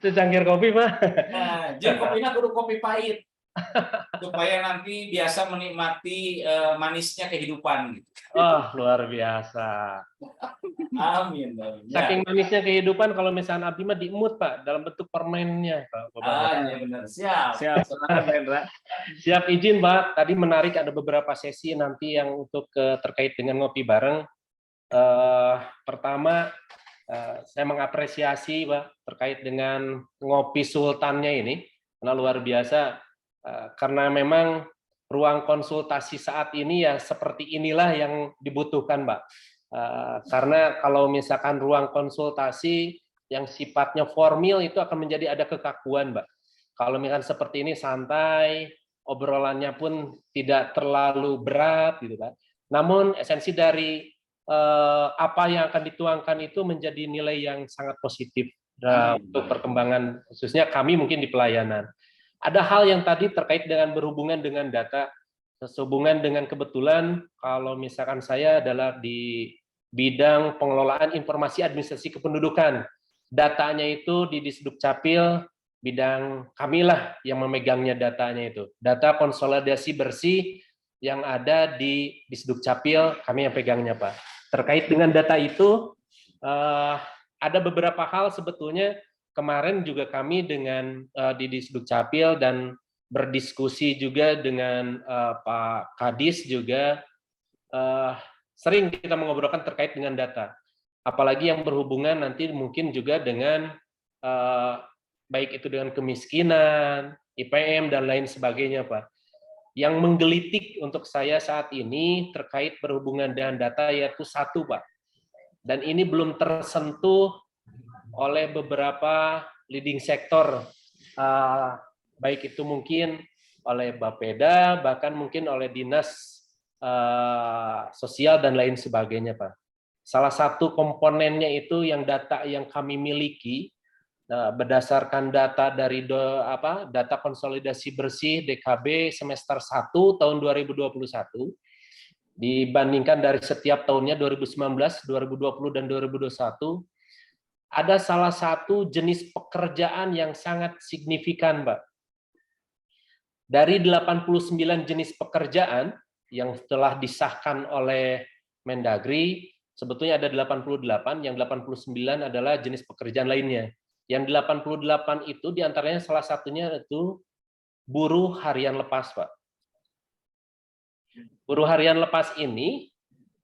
Secangkir kopi, Pak. Nah, jeung kopinya kudu kopi pahit supaya nanti biasa menikmati manisnya kehidupan. Oh, luar biasa. Amin. Amin. Ya. Saking manisnya kehidupan, kalau misalnya Abdi mah diemut, Pak, dalam bentuk permennya. Pak. Iya benar. Siap. Siap, Pak Hendra. Siap, izin, Pak. Tadi menarik, ada beberapa sesi nanti yang untuk terkait dengan ngopi bareng. Pertama, saya mengapresiasi, Pak, terkait dengan ngopi sultannya ini, karena luar biasa, karena memang ruang konsultasi saat ini ya seperti inilah yang dibutuhkan, Pak. Karena kalau misalkan ruang konsultasi yang sifatnya formal itu akan menjadi ada kekakuan, Mbak. Kalau misalkan seperti ini santai, obrolannya pun tidak terlalu berat, gitu kan. Namun esensi dari apa yang akan dituangkan itu menjadi nilai yang sangat positif untuk perkembangan, khususnya kami mungkin di pelayanan. Ada hal yang tadi terkait dengan berhubungan dengan data, sehubungan dengan kebetulan kalau misalkan saya adalah di bidang pengelolaan informasi administrasi kependudukan. Datanya itu di Disdukcapil, bidang kamilah yang memegangnya datanya itu. Data konsolidasi bersih yang ada di Disdukcapil, kami yang pegangnya, Pak. Terkait dengan data itu, ada beberapa hal sebetulnya kemarin juga kami dengan di Disdukcapil dan berdiskusi juga dengan Pak Kadis juga sering kita mengobrolkan terkait dengan data. Apalagi yang berhubungan nanti mungkin juga dengan baik itu dengan kemiskinan, IPM dan lain sebagainya, Pak. Yang menggelitik untuk saya saat ini terkait berhubungan dengan data yaitu satu, Pak. Dan ini belum tersentuh oleh beberapa leading sektor, baik itu mungkin oleh Bapeda, bahkan mungkin oleh dinas sosial dan lain sebagainya, Pak. Salah satu komponennya itu yang data yang kami miliki berdasarkan data dari data konsolidasi bersih DKB semester 1 tahun 2021 dibandingkan dari setiap tahunnya 2019, 2020 dan 2021 ada salah satu jenis pekerjaan yang sangat signifikan, Mbak. Dari 89 jenis pekerjaan yang telah disahkan oleh Mendagri, sebetulnya ada 88, yang 89 adalah jenis pekerjaan lainnya. Yang 88 itu diantaranya salah satunya itu buruh harian lepas, Pak. Buruh harian lepas ini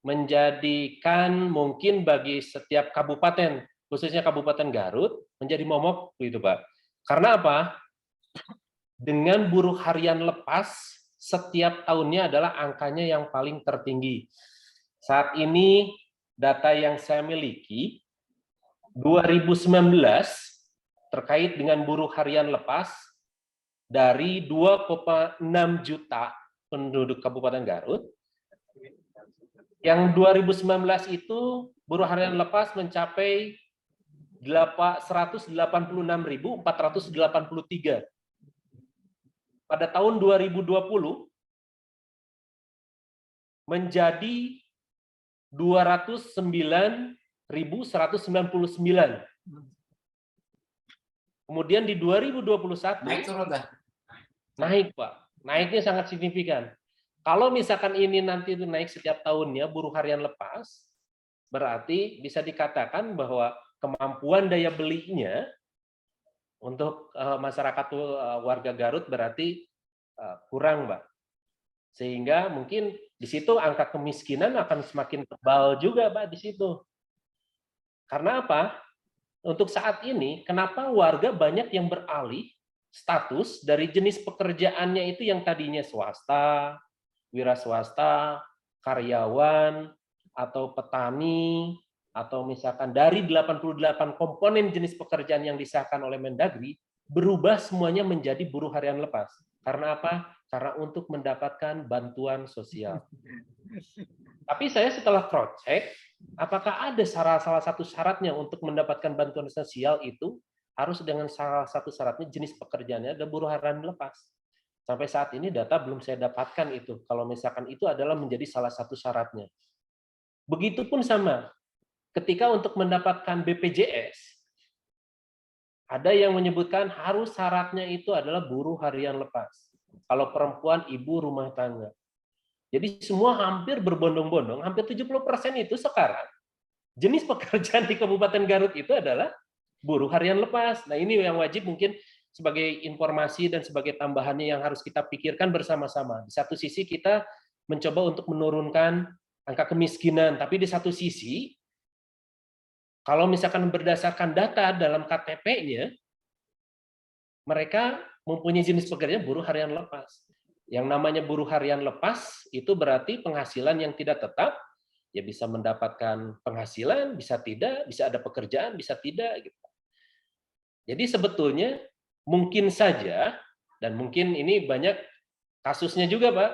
menjadikan mungkin bagi setiap kabupaten, khususnya Kabupaten Garut, menjadi momok, gitu, Pak. Karena apa? Dengan buruh harian lepas, setiap tahunnya adalah angkanya yang paling tertinggi. Saat ini, data yang saya miliki, 2019, terkait dengan buruh harian lepas, dari 2,6 juta penduduk Kabupaten Garut, yang 2019 itu buruh harian lepas mencapai 186.483. Pada tahun 2020 menjadi 209.199. Kemudian di 2021 Naik turun dah. naik, Pak. Naiknya sangat signifikan. Kalau misalkan ini nanti itu naik setiap tahunnya buruh harian lepas, berarti bisa dikatakan bahwa kemampuan daya belinya untuk masyarakat warga Garut berarti kurang, Mbak. Sehingga mungkin di situ angka kemiskinan akan semakin tebal juga, Pak, di situ. Karena apa? Untuk saat ini, kenapa warga banyak yang beralih status dari jenis pekerjaannya itu yang tadinya swasta, wira swasta, karyawan, atau petani, atau misalkan dari 88 komponen jenis pekerjaan yang disahkan oleh Mendagri, berubah semuanya menjadi buruh harian lepas. Karena apa? Karena untuk mendapatkan bantuan sosial. Tapi saya setelah cross-check, apakah ada salah satu syaratnya untuk mendapatkan bantuan sosial itu harus dengan salah satu syaratnya jenis pekerjaannya ada buruh harian lepas. Sampai saat ini data belum saya dapatkan itu. Kalau misalkan itu adalah menjadi salah satu syaratnya. Begitupun sama, ketika untuk mendapatkan BPJS, ada yang menyebutkan harus syaratnya itu adalah buruh harian lepas. Kalau perempuan, ibu rumah tangga. Jadi semua hampir berbondong-bondong, hampir 70% itu sekarang jenis pekerjaan di Kabupaten Garut itu adalah buruh harian lepas. Nah, ini yang wajib mungkin sebagai informasi dan sebagai tambahannya yang harus kita pikirkan bersama-sama. Di satu sisi kita mencoba untuk menurunkan angka kemiskinan, tapi di satu sisi kalau misalkan berdasarkan data dalam KTP-nya, mereka mempunyai jenis pekerjaan buruh harian lepas. Yang namanya buruh harian lepas itu berarti penghasilan yang tidak tetap, ya bisa mendapatkan penghasilan, bisa tidak, bisa ada pekerjaan, bisa tidak. Gitu. Jadi sebetulnya mungkin saja, dan mungkin ini banyak kasusnya juga, Pak,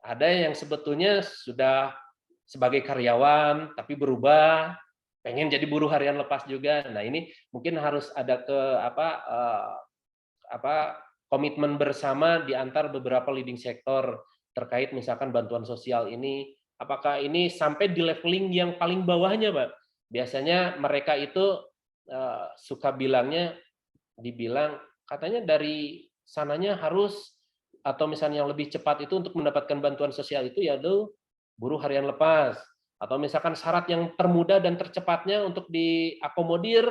ada yang sebetulnya sudah sebagai karyawan, tapi berubah, pengen jadi buruh harian lepas juga. Nah ini mungkin harus ada komitmen bersama di antar beberapa leading sektor terkait misalkan bantuan sosial ini. Apakah ini sampai di leveling yang paling bawahnya, Pak? Biasanya mereka itu suka dibilang katanya dari sananya harus atau misalnya yang lebih cepat itu untuk mendapatkan bantuan sosial itu ya buruh harian lepas, atau misalkan syarat yang termudah dan tercepatnya untuk diakomodir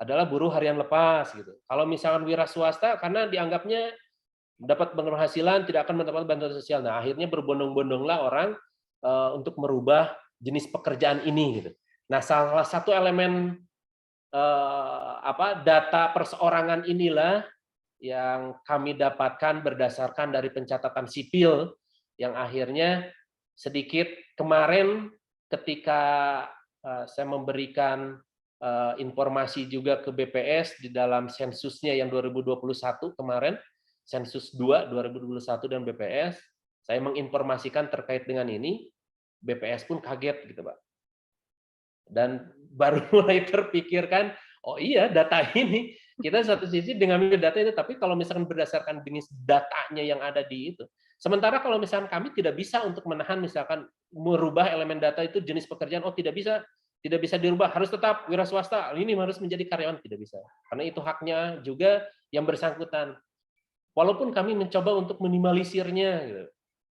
adalah buruh harian lepas gitu. Kalau misalkan wira swasta karena dianggapnya dapat penghasilan tidak akan mendapat bantuan sosial. Nah, akhirnya berbondong-bondonglah orang untuk merubah jenis pekerjaan ini gitu. Nah, salah satu elemen data perseorangan inilah yang kami dapatkan berdasarkan dari pencatatan sipil yang akhirnya sedikit kemarin ketika saya memberikan informasi juga ke BPS di dalam sensusnya yang 2021 kemarin, sensus 2 2021 dan BPS, saya menginformasikan terkait dengan ini, BPS pun kaget gitu, Pak. Dan baru mulai terpikirkan, oh iya data ini kita satu sisi dengan data itu, tapi kalau misalkan berdasarkan jenis datanya yang ada di itu, sementara kalau misalkan kami tidak bisa untuk menahan misalkan merubah elemen data itu jenis pekerjaan, oh tidak bisa dirubah, harus tetap wira swasta, ini harus menjadi karyawan, tidak bisa, karena itu haknya juga yang bersangkutan. Walaupun kami mencoba untuk minimalisirnya, gitu,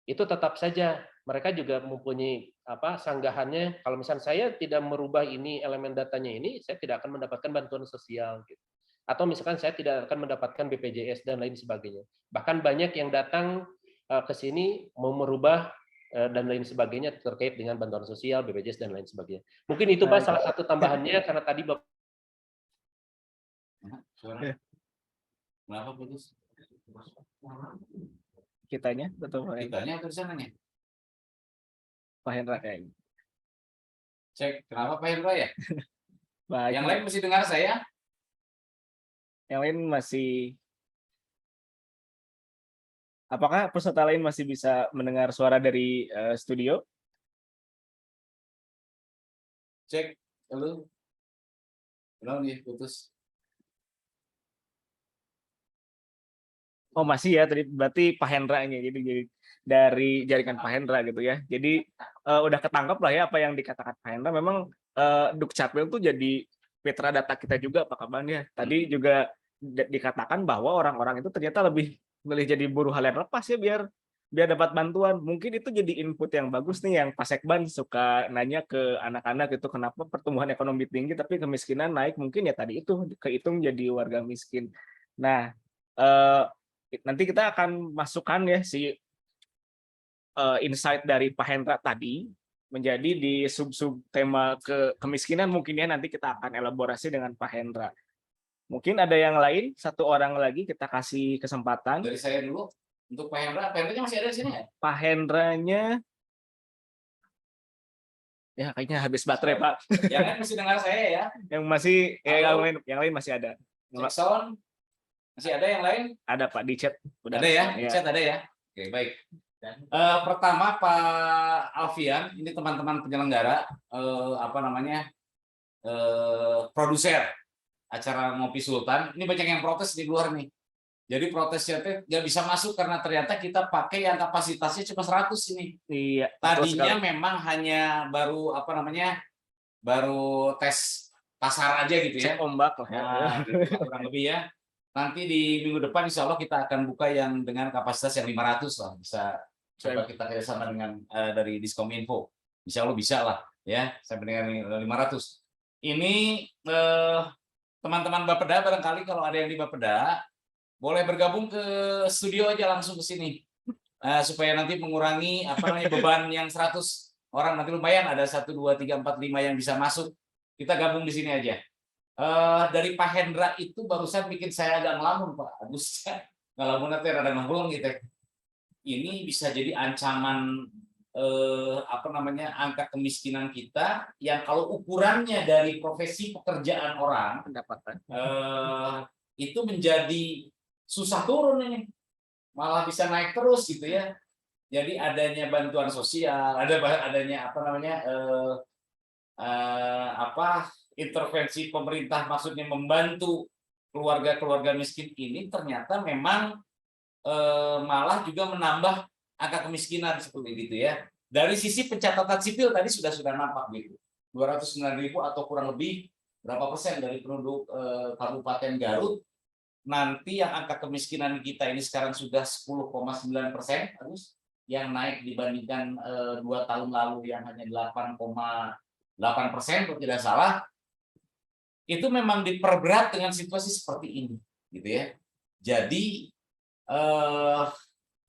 itu tetap saja mereka juga mempunyai sanggahannya. Kalau misalnya saya tidak merubah ini elemen datanya ini, saya tidak akan mendapatkan bantuan sosial. Gitu. Atau misalkan saya tidak akan mendapatkan BPJS dan lain sebagainya. Bahkan banyak yang datang ke sini mau merubah dan lain sebagainya terkait dengan bantuan sosial, BPJS dan lain sebagainya. Mungkin itu Pak salah satu tambahannya karena tadi Bapak. Kenapa putus? Kitanya atau Kitanya atau sananya? Pak Hendra kayaknya. Cek, kenapa Pak Hendra ya? Baik. Yang lain masih dengar saya? Yang lain masih. Apakah peserta lain masih bisa mendengar suara dari studio? Cek, halo. Belum nih, putus. Oh masih ya, tadi berarti Pak Hendra-nya, jadi dari jaringan Pak Hendra gitu ya. Jadi udah ketangkap lah ya apa yang dikatakan Pak Hendra. Memang Dukcapil tuh jadi mitra data kita juga Pak Kaban ya. Tadi juga dikatakan bahwa orang-orang itu ternyata lebih milih jadi buruh harian lepas ya biar dapat bantuan. Mungkin itu jadi input yang bagus nih yang Pak Sekban suka nanya ke anak-anak itu kenapa pertumbuhan ekonomi tinggi tapi kemiskinan naik, mungkin ya tadi itu kehitung jadi warga miskin. Nah, nanti kita akan masukkan ya si insight dari Pak Hendra tadi menjadi di sub-sub tema kemiskinan, mungkin ya nanti kita akan elaborasi dengan Pak Hendra. Mungkin ada yang lain, satu orang lagi kita kasih kesempatan. Dari saya dulu untuk Pak Hendra. Pak Hendra masih ada di sini ya? Pak Hendranya ya kayaknya habis baterai Pak. Yang lain masih dengar saya ya? Yang masih yang lain masih ada. Cek sound. Masih ada yang lain? Ada Pak di chat. Udah ada ya? Di chat ada ya? Oke, baik. Pertama Pak Alfian, ini teman-teman penyelenggara produser acara Ngopi Sultan, ini banyak yang protes di luar nih. Jadi protesnya tuh nggak bisa masuk karena ternyata kita pakai yang kapasitasnya cuma 100 ini. Iya, betul Tadinya sekali. memang hanya baru apa namanya, baru tes pasar aja gitu Cek ya. ombak lah ya. Nah, gitu lah kurang lebih ya. Nanti di minggu depan insya Allah kita akan buka yang dengan kapasitas yang 500 lah. Bisa coba kita kerjasama dengan dari Diskominfo. Insya Allah bisa lah ya sampai dengan 500. Ini teman-teman Bapeda barangkali kalau ada yang di Bapeda boleh bergabung ke studio aja langsung ke sini. Supaya nanti mengurangi apa namanya beban yang 100 orang, nanti lumayan ada 1 2 3 4 5 yang bisa masuk. Kita gabung di sini aja. Dari Pak Hendra itu barusan bikin saya agak ngelamun Pak Agus. Ngelamun nanti rada ngomong gitu. Ini bisa jadi ancaman apa namanya angka kemiskinan kita yang kalau ukurannya dari profesi pekerjaan orang Pendapatan. itu menjadi susah turun ini, malah bisa naik terus gitu ya. Jadi adanya bantuan sosial, adanya apa namanya intervensi pemerintah, maksudnya membantu keluarga-keluarga miskin ini ternyata memang malah juga menambah angka kemiskinan seperti itu ya. Dari sisi pencatatan sipil tadi sudah nampak gitu. 209.000 atau kurang lebih berapa persen dari penduduk Kabupaten Garut. Nanti yang angka kemiskinan kita ini sekarang sudah 10,9%, yang naik dibandingkan 2 tahun lalu yang hanya 8,8% kalau tidak salah. Itu memang diperberat dengan situasi seperti ini, gitu ya. Jadi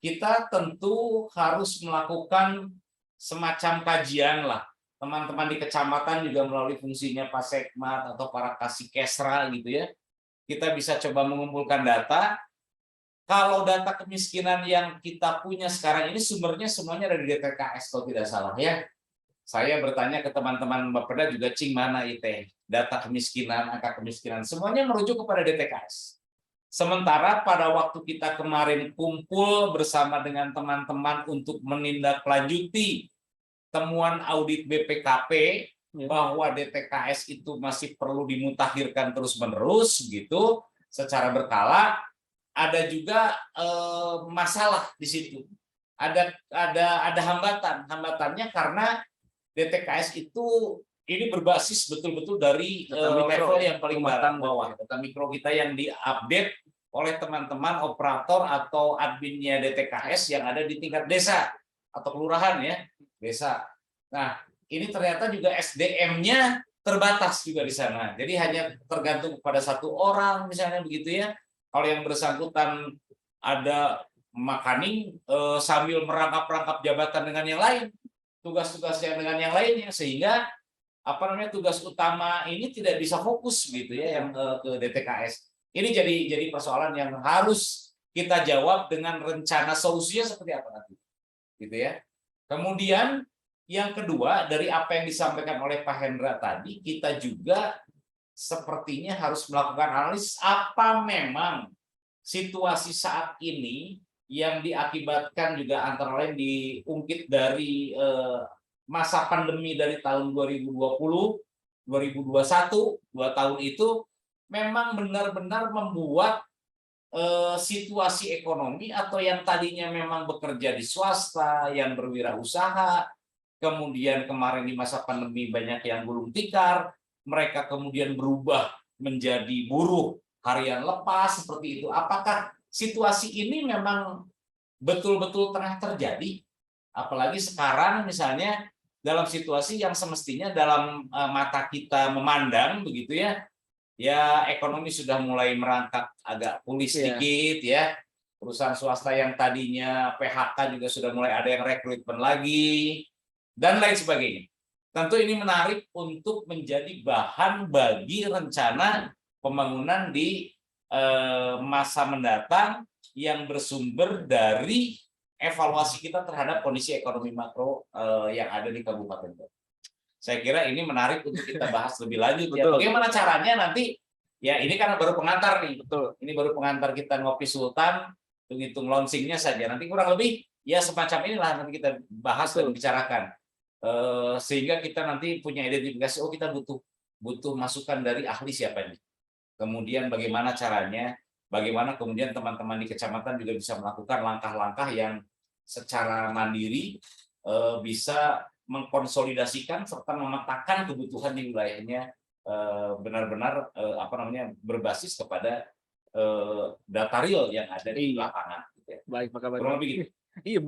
kita tentu harus melakukan semacam kajian lah. Teman-teman di kecamatan juga melalui fungsinya Pak Sekmat atau para kasih kesra gitu ya. Kita bisa coba mengumpulkan data. Kalau data kemiskinan yang kita punya sekarang ini sumbernya semuanya dari DTKS kalau tidak salah ya. Saya bertanya ke teman-teman Bapeda juga, cing mana itu data kemiskinan, angka kemiskinan, semuanya merujuk kepada DTKS. Sementara pada waktu kita kemarin kumpul bersama dengan teman-teman untuk menindaklanjuti temuan audit BPKP bahwa DTKS itu masih perlu dimutakhirkan terus-menerus gitu secara berkala, ada juga masalah di situ. Ada hambatannya karena DTKS itu ini berbasis betul-betul dari level yang paling bawah. Data mikro kita yang diupdate oleh teman-teman operator atau adminnya DTKS yang ada di tingkat desa atau kelurahan ya, desa. Nah, ini ternyata juga SDM-nya terbatas juga di sana. Jadi hanya tergantung kepada satu orang misalnya begitu ya. Kalau yang bersangkutan ada makaning sambil merangkap-rangkap jabatan dengan yang lain, tugas-tugasnya dengan yang lainnya, sehingga apa namanya tugas utama ini tidak bisa fokus gitu ya yang ke DTKS. Ini jadi persoalan yang harus kita jawab dengan rencana solusinya seperti apa nanti. Gitu ya. Kemudian yang kedua, dari apa yang disampaikan oleh Pak Hendra tadi, kita juga sepertinya harus melakukan analisis apa memang situasi saat ini yang diakibatkan juga antara lain diungkit dari masa pandemi dari tahun 2020, 2021, 2 tahun itu memang benar-benar membuat situasi ekonomi atau yang tadinya memang bekerja di swasta, yang berwirausaha, kemudian kemarin di masa pandemi banyak yang gulung tikar, mereka kemudian berubah menjadi buruh harian lepas seperti itu. Apakah situasi ini memang betul-betul tengah terjadi? Apalagi sekarang misalnya dalam situasi yang semestinya dalam mata kita memandang begitu ya, ya ekonomi sudah mulai merangkak agak pulih sedikit ya. Perusahaan swasta yang tadinya PHK juga sudah mulai ada yang rekrutmen lagi dan lain sebagainya. Tentu ini menarik untuk menjadi bahan bagi rencana pembangunan di masa mendatang yang bersumber dari evaluasi kita terhadap kondisi ekonomi makro yang ada di Kabupaten Garut. Saya kira ini menarik untuk kita bahas lebih lanjut ya. Bagaimana caranya nanti ya, ini karena baru pengantar nih. Betul. Ini baru pengantar kita Ngopi Sultan, hitung launchingnya saja. Nanti kurang lebih ya semacam inilah nanti kita bahas dan bicarakan. Sehingga kita nanti punya identifikasi, oh kita butuh masukan dari ahli siapa ini. kemudian bagaimana caranya, bagaimana kemudian teman-teman di kecamatan juga bisa melakukan langkah-langkah yang secara mandiri bisa mengkonsolidasikan serta memetakan kebutuhan di wilayahnya benar-benar berbasis kepada data real yang ada di Iya. lapangan. Gitu ya. Baik, Pak Kaban. Kurang lebih gitu. Iya,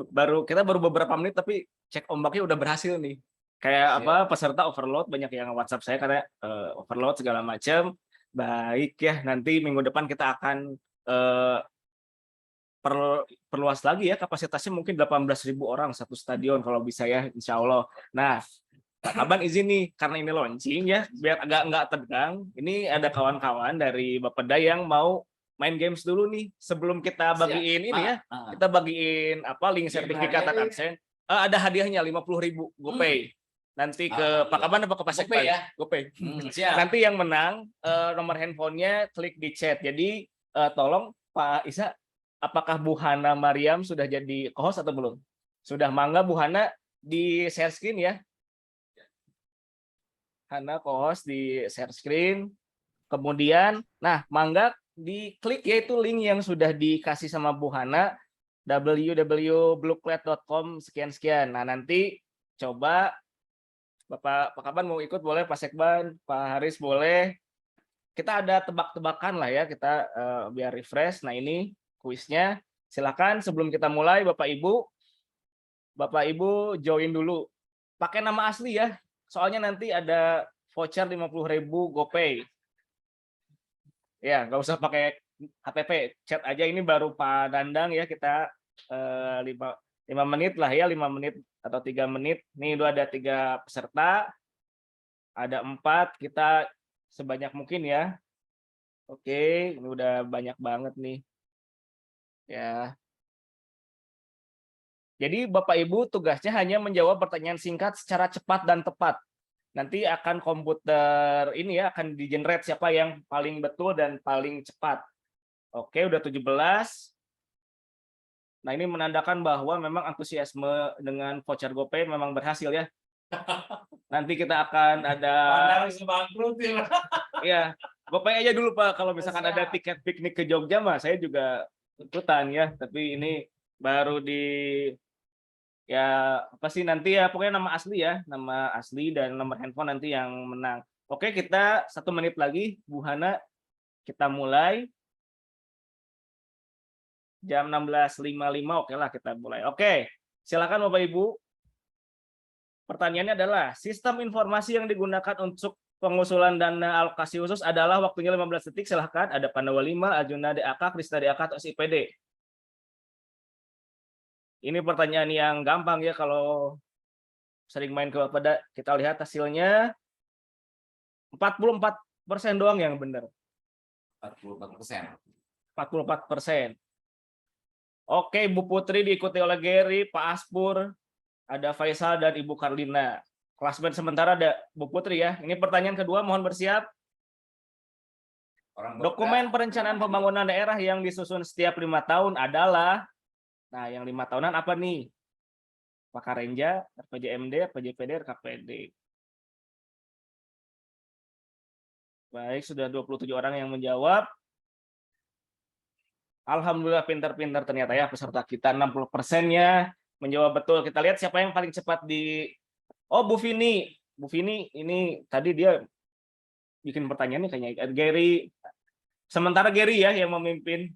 kita baru beberapa menit tapi cek ombaknya udah berhasil nih. Kayak Siap. peserta overload, banyak yang WhatsApp saya karena overload segala macam. Baik ya, nanti minggu depan kita akan eh, perluas lagi ya, kapasitasnya mungkin 18.000 orang satu stadion kalau bisa ya, insya Allah. Nah, Pak Kaban izin nih, karena ini launching ya, biar agak nggak tegang, ini ada kawan-kawan dari Bapeda yang mau main games dulu nih sebelum kita bagiin ini ya, kita bagiin link sertifikat AdSense. Ada hadiahnya 50.000 GoPay. Nanti ke Pak Kaban apa ke Pak Sekban? GoPay ya. GoPay. Siap. Nanti yang menang nomor handphonenya klik di chat. Jadi tolong Pak Isa, apakah Bu Hana Mariam sudah jadi co-host atau belum? Sudah, mangga Bu Hana di share screen ya. Hana co-host di share screen. Kemudian, nah mangga diklik yaitu link yang sudah dikasih sama Bu Hana, www.blueclad.com sekian-sekian. Nah nanti coba Pak Kaban mau ikut boleh, Pak Sekban, Pak Haris boleh. Kita ada tebak-tebakan lah ya, kita biar refresh. Nah ini kuisnya. Silakan sebelum kita mulai Bapak Ibu join dulu. Pakai nama asli ya. Soalnya nanti ada voucher 50.000 GoPay. Ya, nggak usah pakai KTP, chat aja. Ini baru Pak Dandang ya, kita 5 menit lah ya, 5 menit atau 3 menit. Ini udah ada 3 peserta, ada 4, kita sebanyak mungkin ya. Oke, ini udah banyak banget nih. Ya. Jadi Bapak Ibu tugasnya hanya menjawab pertanyaan singkat secara cepat dan tepat. Nanti akan komputer ini ya akan di-generate siapa yang paling betul dan paling cepat. Oke, udah 17. Nah, ini menandakan bahwa memang antusiasme dengan voucher GoPay memang berhasil ya. Nanti kita akan ada ya, GoPay aja dulu Pak. Kalau misalkan ada tiket piknik ke Jogja mah saya juga ikutan ya, tapi ini baru di ya apa sih nanti ya, pokoknya nama asli dan nomor handphone nanti yang menang. Oke, kita 1 menit lagi Bu Hana, kita mulai jam 16.55. Oke lah, kita mulai. Oke, silakan Bapak Ibu. Pertanyaannya adalah sistem informasi yang digunakan untuk pengusulan dana alokasi khusus adalah waktunya 15 detik. Silakan, ada Pandawa 5, Arjuna DAK, Krista DAK atau SIPD. Ini pertanyaan yang gampang ya kalau sering main ke Bapeda. Kita lihat hasilnya 44% doang yang benar. 44%. 44%. Oke, Bu Putri diikuti oleh Gary, Pak Aspur, ada Faisal dan Ibu Karlina. Klasmen sementara ada Bu Putri ya. Ini pertanyaan kedua, mohon bersiap. Dokumen perencanaan pembangunan daerah yang disusun setiap 5 tahun adalah, nah yang 5 tahunan apa nih? Pakarenja, RPJMD, RPJPD, RKPD. Baik, sudah 27 orang yang menjawab. Alhamdulillah pintar-pintar ternyata ya peserta kita, 60%-nya menjawab betul. Kita lihat siapa yang paling cepat di Bu Vini. Bu Vini ini tadi dia bikin pertanyaan nih kayaknya Gary. Sementara Gary ya yang memimpin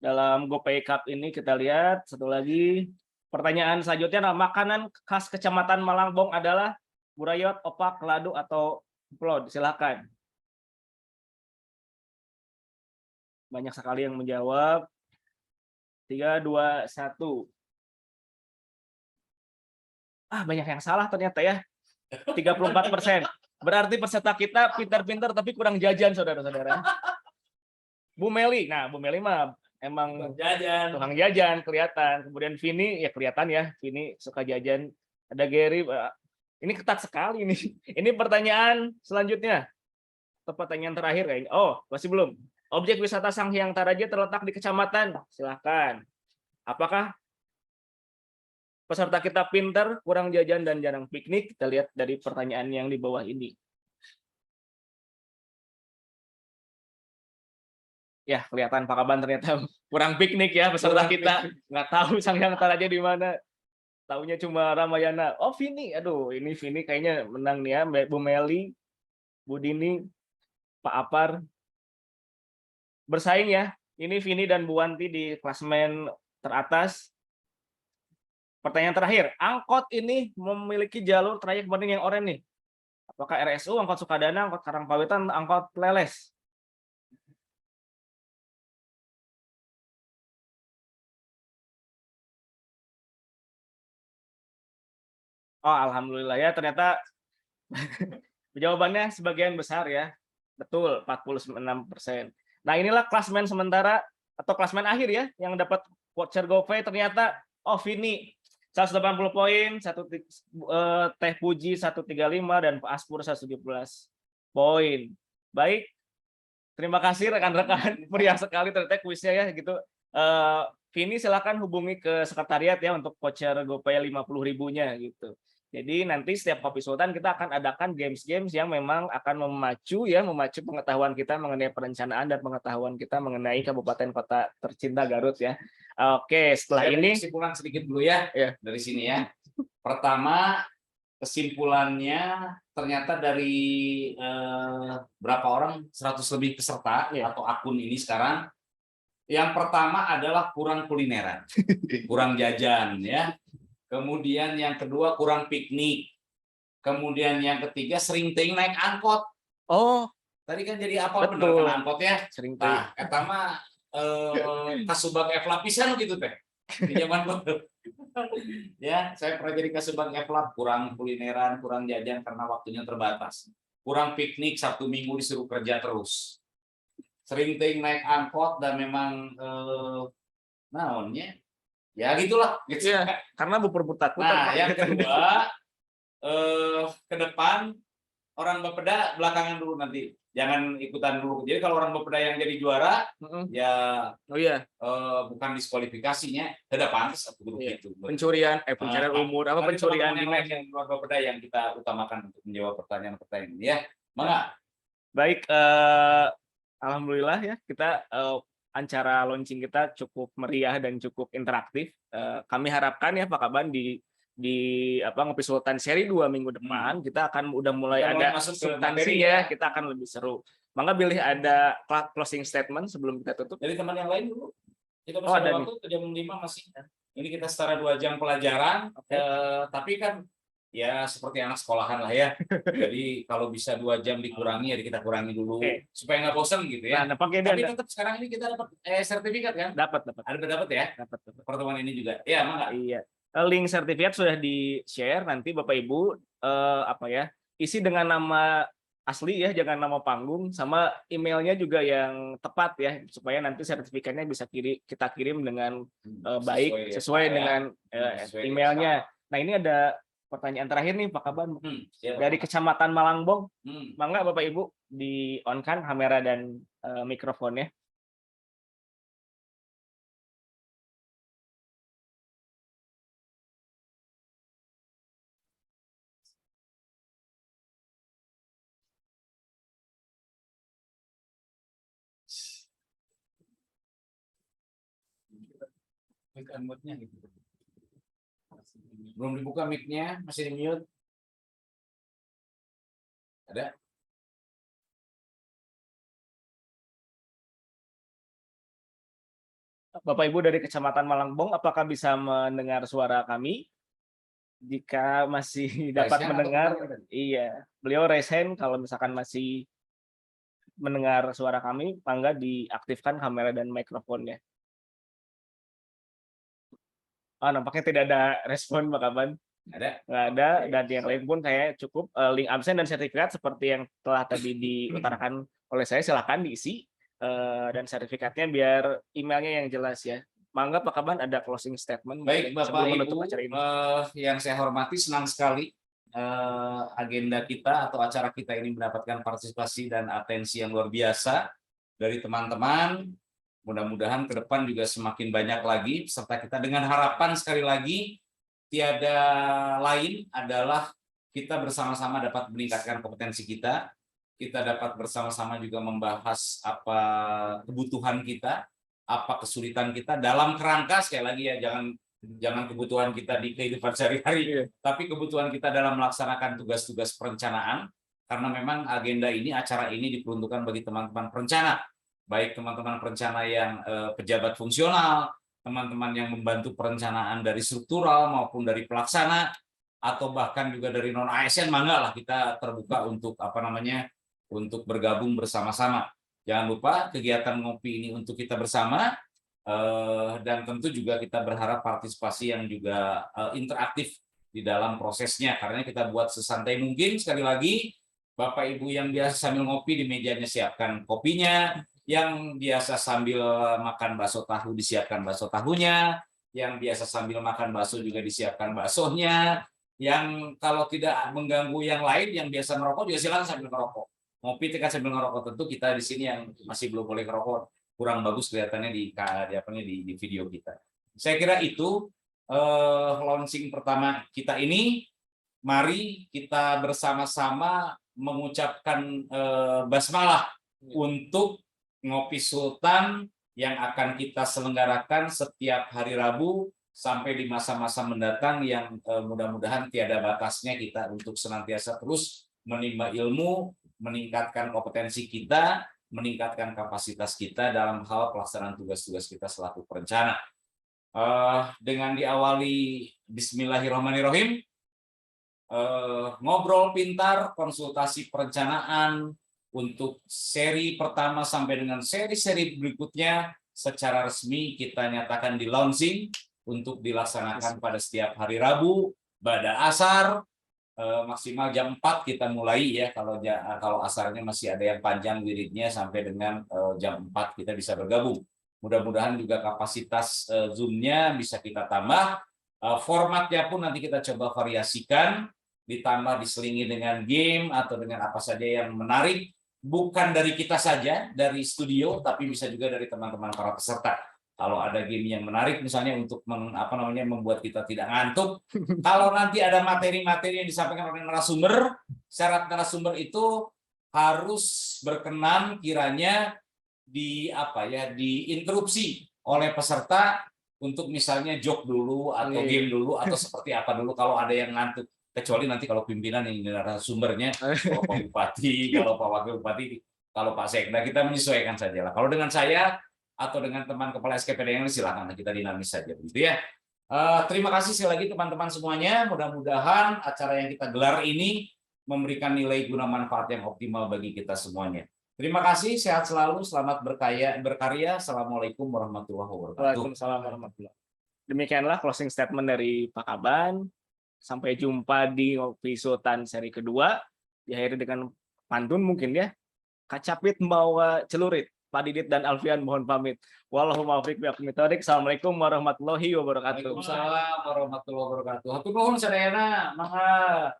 dalam GoPay Cup ini. Kita lihat satu lagi. Pertanyaan selanjutnya, makanan khas Kecamatan Malangbong adalah burayot, opak, ladu atau plod. Silakan. Banyak sekali yang menjawab. 3, 2, 1. Banyak yang salah ternyata ya. 34%. Berarti peserta kita pintar-pintar tapi kurang jajan, saudara-saudara. Bu Meli. Nah, Bu Meli mah emang tukang jajan kelihatan. Kemudian Vini ya kelihatan ya, Vini suka jajan. Ada Gary. Ini ketat sekali nih. Ini pertanyaan selanjutnya. Atau pertanyaan terakhir kayaknya. Masih belum. Objek wisata Sanghyang Taraje terletak di kecamatan. Silakan. Apakah peserta kita pintar, kurang jajan, dan jarang piknik? Kita lihat dari pertanyaan yang di bawah ini. Ya, kelihatan Pak Kaban ternyata kurang piknik ya peserta Kurang kita. Nggak tahu sang yang aja di mana. Taunya cuma Ramayana. Oh, Vini. Aduh, ini Vini kayaknya menang nih ya. Bu Meli, Bu Dini, Pak Apar. Bersaing ya. Ini Vini dan Bu Wanti di klasemen teratas. Pertanyaan terakhir, angkot ini memiliki jalur trayek banding yang oranye nih. Apakah RSU, angkot Sukadana, angkot Karangpawitan, angkot Leles? Oh, alhamdulillah ya, ternyata jawabannya sebagian besar ya. Betul, 46%. Nah, inilah klasmen sementara atau klasmen akhir ya yang dapat voucher GoPay ternyata Vini 180 poin, Teh Puji 135 dan Pak Aspur 117 poin. Baik. Terima kasih rekan-rekan. Meriah sekali ternyata kuisnya ya gitu. Vini silakan hubungi ke sekretariat ya untuk voucher GoPay 50.000-nya gitu. Jadi nanti setiap Kopi Sultan kita akan adakan games-games yang memang akan memacu pengetahuan kita mengenai perencanaan dan pengetahuan kita mengenai kabupaten kota tercinta Garut ya. Oke, setelah ini kesimpulan sedikit dulu ya, dari sini ya. Pertama, kesimpulannya ternyata dari berapa orang 100 lebih peserta atau akun ini sekarang, yang pertama adalah kurang kulineran, kurang jajan ya. Kemudian yang kedua kurang piknik. Kemudian yang ketiga sering ting naik angkot. Oh, tadi kan jadi apa bener kan angkot ya? Sering ting. Nah, eta mah kasubag evlap pisan gitu teh. Di zaman ya, saya pernah jadi kasubag evlap, kurang kulineran, kurang jajan karena waktunya terbatas. Kurang piknik, Sabtu Minggu disuruh kerja terus. Sering ting naik angkot dan memang naonnya ya gitulah gitu. Ya, karena berputar-putar. Nah, yang kedua ke depan orang Bapeda belakangan dulu nanti. Jangan ikutan dulu. Jadi kalau orang Bapeda yang jadi juara ya bukan diskualifikasinya, tidak pantas atau begitu. Pencurian umur apa pencurian yang lain yang luar Bapeda yang kita utamakan untuk menjawab pertanyaan-pertanyaan ini ya. Mangga. Baik, alhamdulillah ya kita acara launching kita cukup meriah dan cukup interaktif. Kami harapkan ya Pak Kaban di Ngopi Sultan seri 2 minggu depan kita akan udah mulai ada substansi ya, kita akan lebih seru. Mangga pilih ada closing statement sebelum kita tutup. Dari teman yang lain dulu. Kita masih ada waktu ke jam 5 masih. Ini kita setara 2 jam pelajaran, tapi kan ya seperti anak sekolahan lah ya. Jadi kalau bisa 2 jam dikurangi ya kita kurangi dulu supaya nggak bosan gitu ya. Nah, tapi tetap sekarang ini kita dapat sertifikat kan? Dapat ya? Dapat. Pertemuan ini juga. Ya, mangga. Iya. Link sertifikat sudah di-share, nanti Bapak Ibu isi dengan nama asli ya, jangan nama panggung, sama emailnya juga yang tepat ya, supaya nanti sertifikatnya bisa kita kirim dengan baik sesuai dengan emailnya. Nah, ini ada pertanyaan terakhir nih Pak Kaban dari Kecamatan Malangbong. Mangga Bapak Ibu di on kan kamera dan mikrofonnya. Mic unmute-nya gitu. Belum dibuka mic-nya, masih di mute. Ada? Bapak Ibu dari Kecamatan Malangbong, apakah bisa mendengar suara kami? Jika masih dapat mendengar, iya. Beliau raise hand kalau misalkan masih mendengar suara kami, mangga diaktifkan kamera dan mikrofonnya. Nampaknya tidak ada respon Pak Kaban. Nggak ada, dan yang lain pun kayak cukup. Link absen dan sertifikat seperti yang telah tadi diutarakan oleh saya, silahkan diisi. Dan sertifikatnya biar emailnya yang jelas ya. Mangga Pak Kaban ada closing statement. Baik Bapak Ibu, yang saya hormati, senang sekali agenda kita atau acara kita ini mendapatkan partisipasi dan atensi yang luar biasa dari teman-teman. Mudah-mudahan ke depan juga semakin banyak lagi peserta kita, dengan harapan sekali lagi tiada lain adalah kita bersama-sama dapat meningkatkan kompetensi kita kita dapat bersama-sama juga membahas apa kebutuhan kita, apa kesulitan kita dalam kerangka sekali lagi ya, jangan kebutuhan kita di kehidupan sehari-hari, tapi kebutuhan kita dalam melaksanakan tugas-tugas perencanaan, karena memang agenda ini, acara ini diperuntukkan bagi teman-teman perencana, baik teman-teman perencana yang pejabat fungsional, teman-teman yang membantu perencanaan dari struktural maupun dari pelaksana, atau bahkan juga dari non ASN, mangga lah kita terbuka untuk untuk bergabung bersama-sama. Jangan lupa kegiatan ngopi ini untuk kita bersama, dan tentu juga kita berharap partisipasi yang juga interaktif di dalam prosesnya, karena kita buat sesantai mungkin. Sekali lagi, Bapak Ibu yang biasa sambil ngopi di mejanya siapkan kopinya, yang biasa sambil makan bakso tahu disiapkan bakso tahunya, yang biasa sambil makan bakso juga disiapkan baksonya, yang kalau tidak mengganggu yang lain, yang biasa merokok juga silakan sambil merokok. Ngopi tekan sambil ngerokok. Tentu kita di sini yang masih belum boleh ngerokok, kurang bagus kelihatannya di video kita. Saya kira itu launching pertama kita ini. Mari kita bersama-sama mengucapkan basmalah untuk Ngopi Sultan yang akan kita selenggarakan setiap hari Rabu sampai di masa-masa mendatang, yang mudah-mudahan tiada batasnya kita untuk senantiasa terus menimba ilmu, meningkatkan kompetensi kita, meningkatkan kapasitas kita dalam hal pelaksanaan tugas-tugas kita selaku perencana. Dengan diawali Bismillahirrahmanirrahim, ngobrol pintar, konsultasi perencanaan untuk seri pertama sampai dengan seri-seri berikutnya secara resmi kita nyatakan di launching untuk dilaksanakan pada setiap hari Rabu ba'da asar. Maksimal jam 4 kita mulai ya, kalau asarnya masih ada yang panjang wiridnya sampai dengan jam 4 kita bisa bergabung. Mudah-mudahan juga kapasitas Zoom-nya bisa kita tambah, formatnya pun nanti kita coba variasikan, ditambah diselingi dengan game atau dengan apa saja yang menarik, bukan dari kita saja dari studio, tapi bisa juga dari teman-teman para peserta. Kalau ada game yang menarik misalnya untuk membuat kita tidak ngantuk, kalau nanti ada materi-materi yang disampaikan oleh narasumber, syarat narasumber itu harus berkenan kiranya diinterupsi oleh peserta untuk misalnya joke dulu atau game dulu atau seperti apa dulu kalau ada yang ngantuk. Kecuali nanti kalau pimpinan yang narasumbernya, kalau Pak Bupati, kalau Pak Wakil Bupati, kalau Pak Sekda, kita menyesuaikan saja lah. Kalau dengan saya atau dengan teman kepala SKPD yang silakan kita dinamis saja, gitu ya. Terima kasih sekali lagi teman-teman semuanya. Mudah-mudahan acara yang kita gelar ini memberikan nilai guna manfaat yang optimal bagi kita semuanya. Terima kasih, sehat selalu, selamat berkarya. Assalamualaikum warahmatullahi wabarakatuh. Waalaikumsalam warahmatullahi wabarakatuh. Demikianlah closing statement dari Pak Kaban. Sampai jumpa di Ngopi Sultan seri kedua. Diakhiri dengan pantun mungkin ya. Kacapit bawa celurit. Pak Didit dan Alfian mohon pamit. Wallahu muwaffiq biaqomit thoriq. Assalamualaikum warahmatullahi wabarakatuh. Waalaikumsalam warahmatullahi wabarakatuh. Hatur nuhun sadayana. Mangga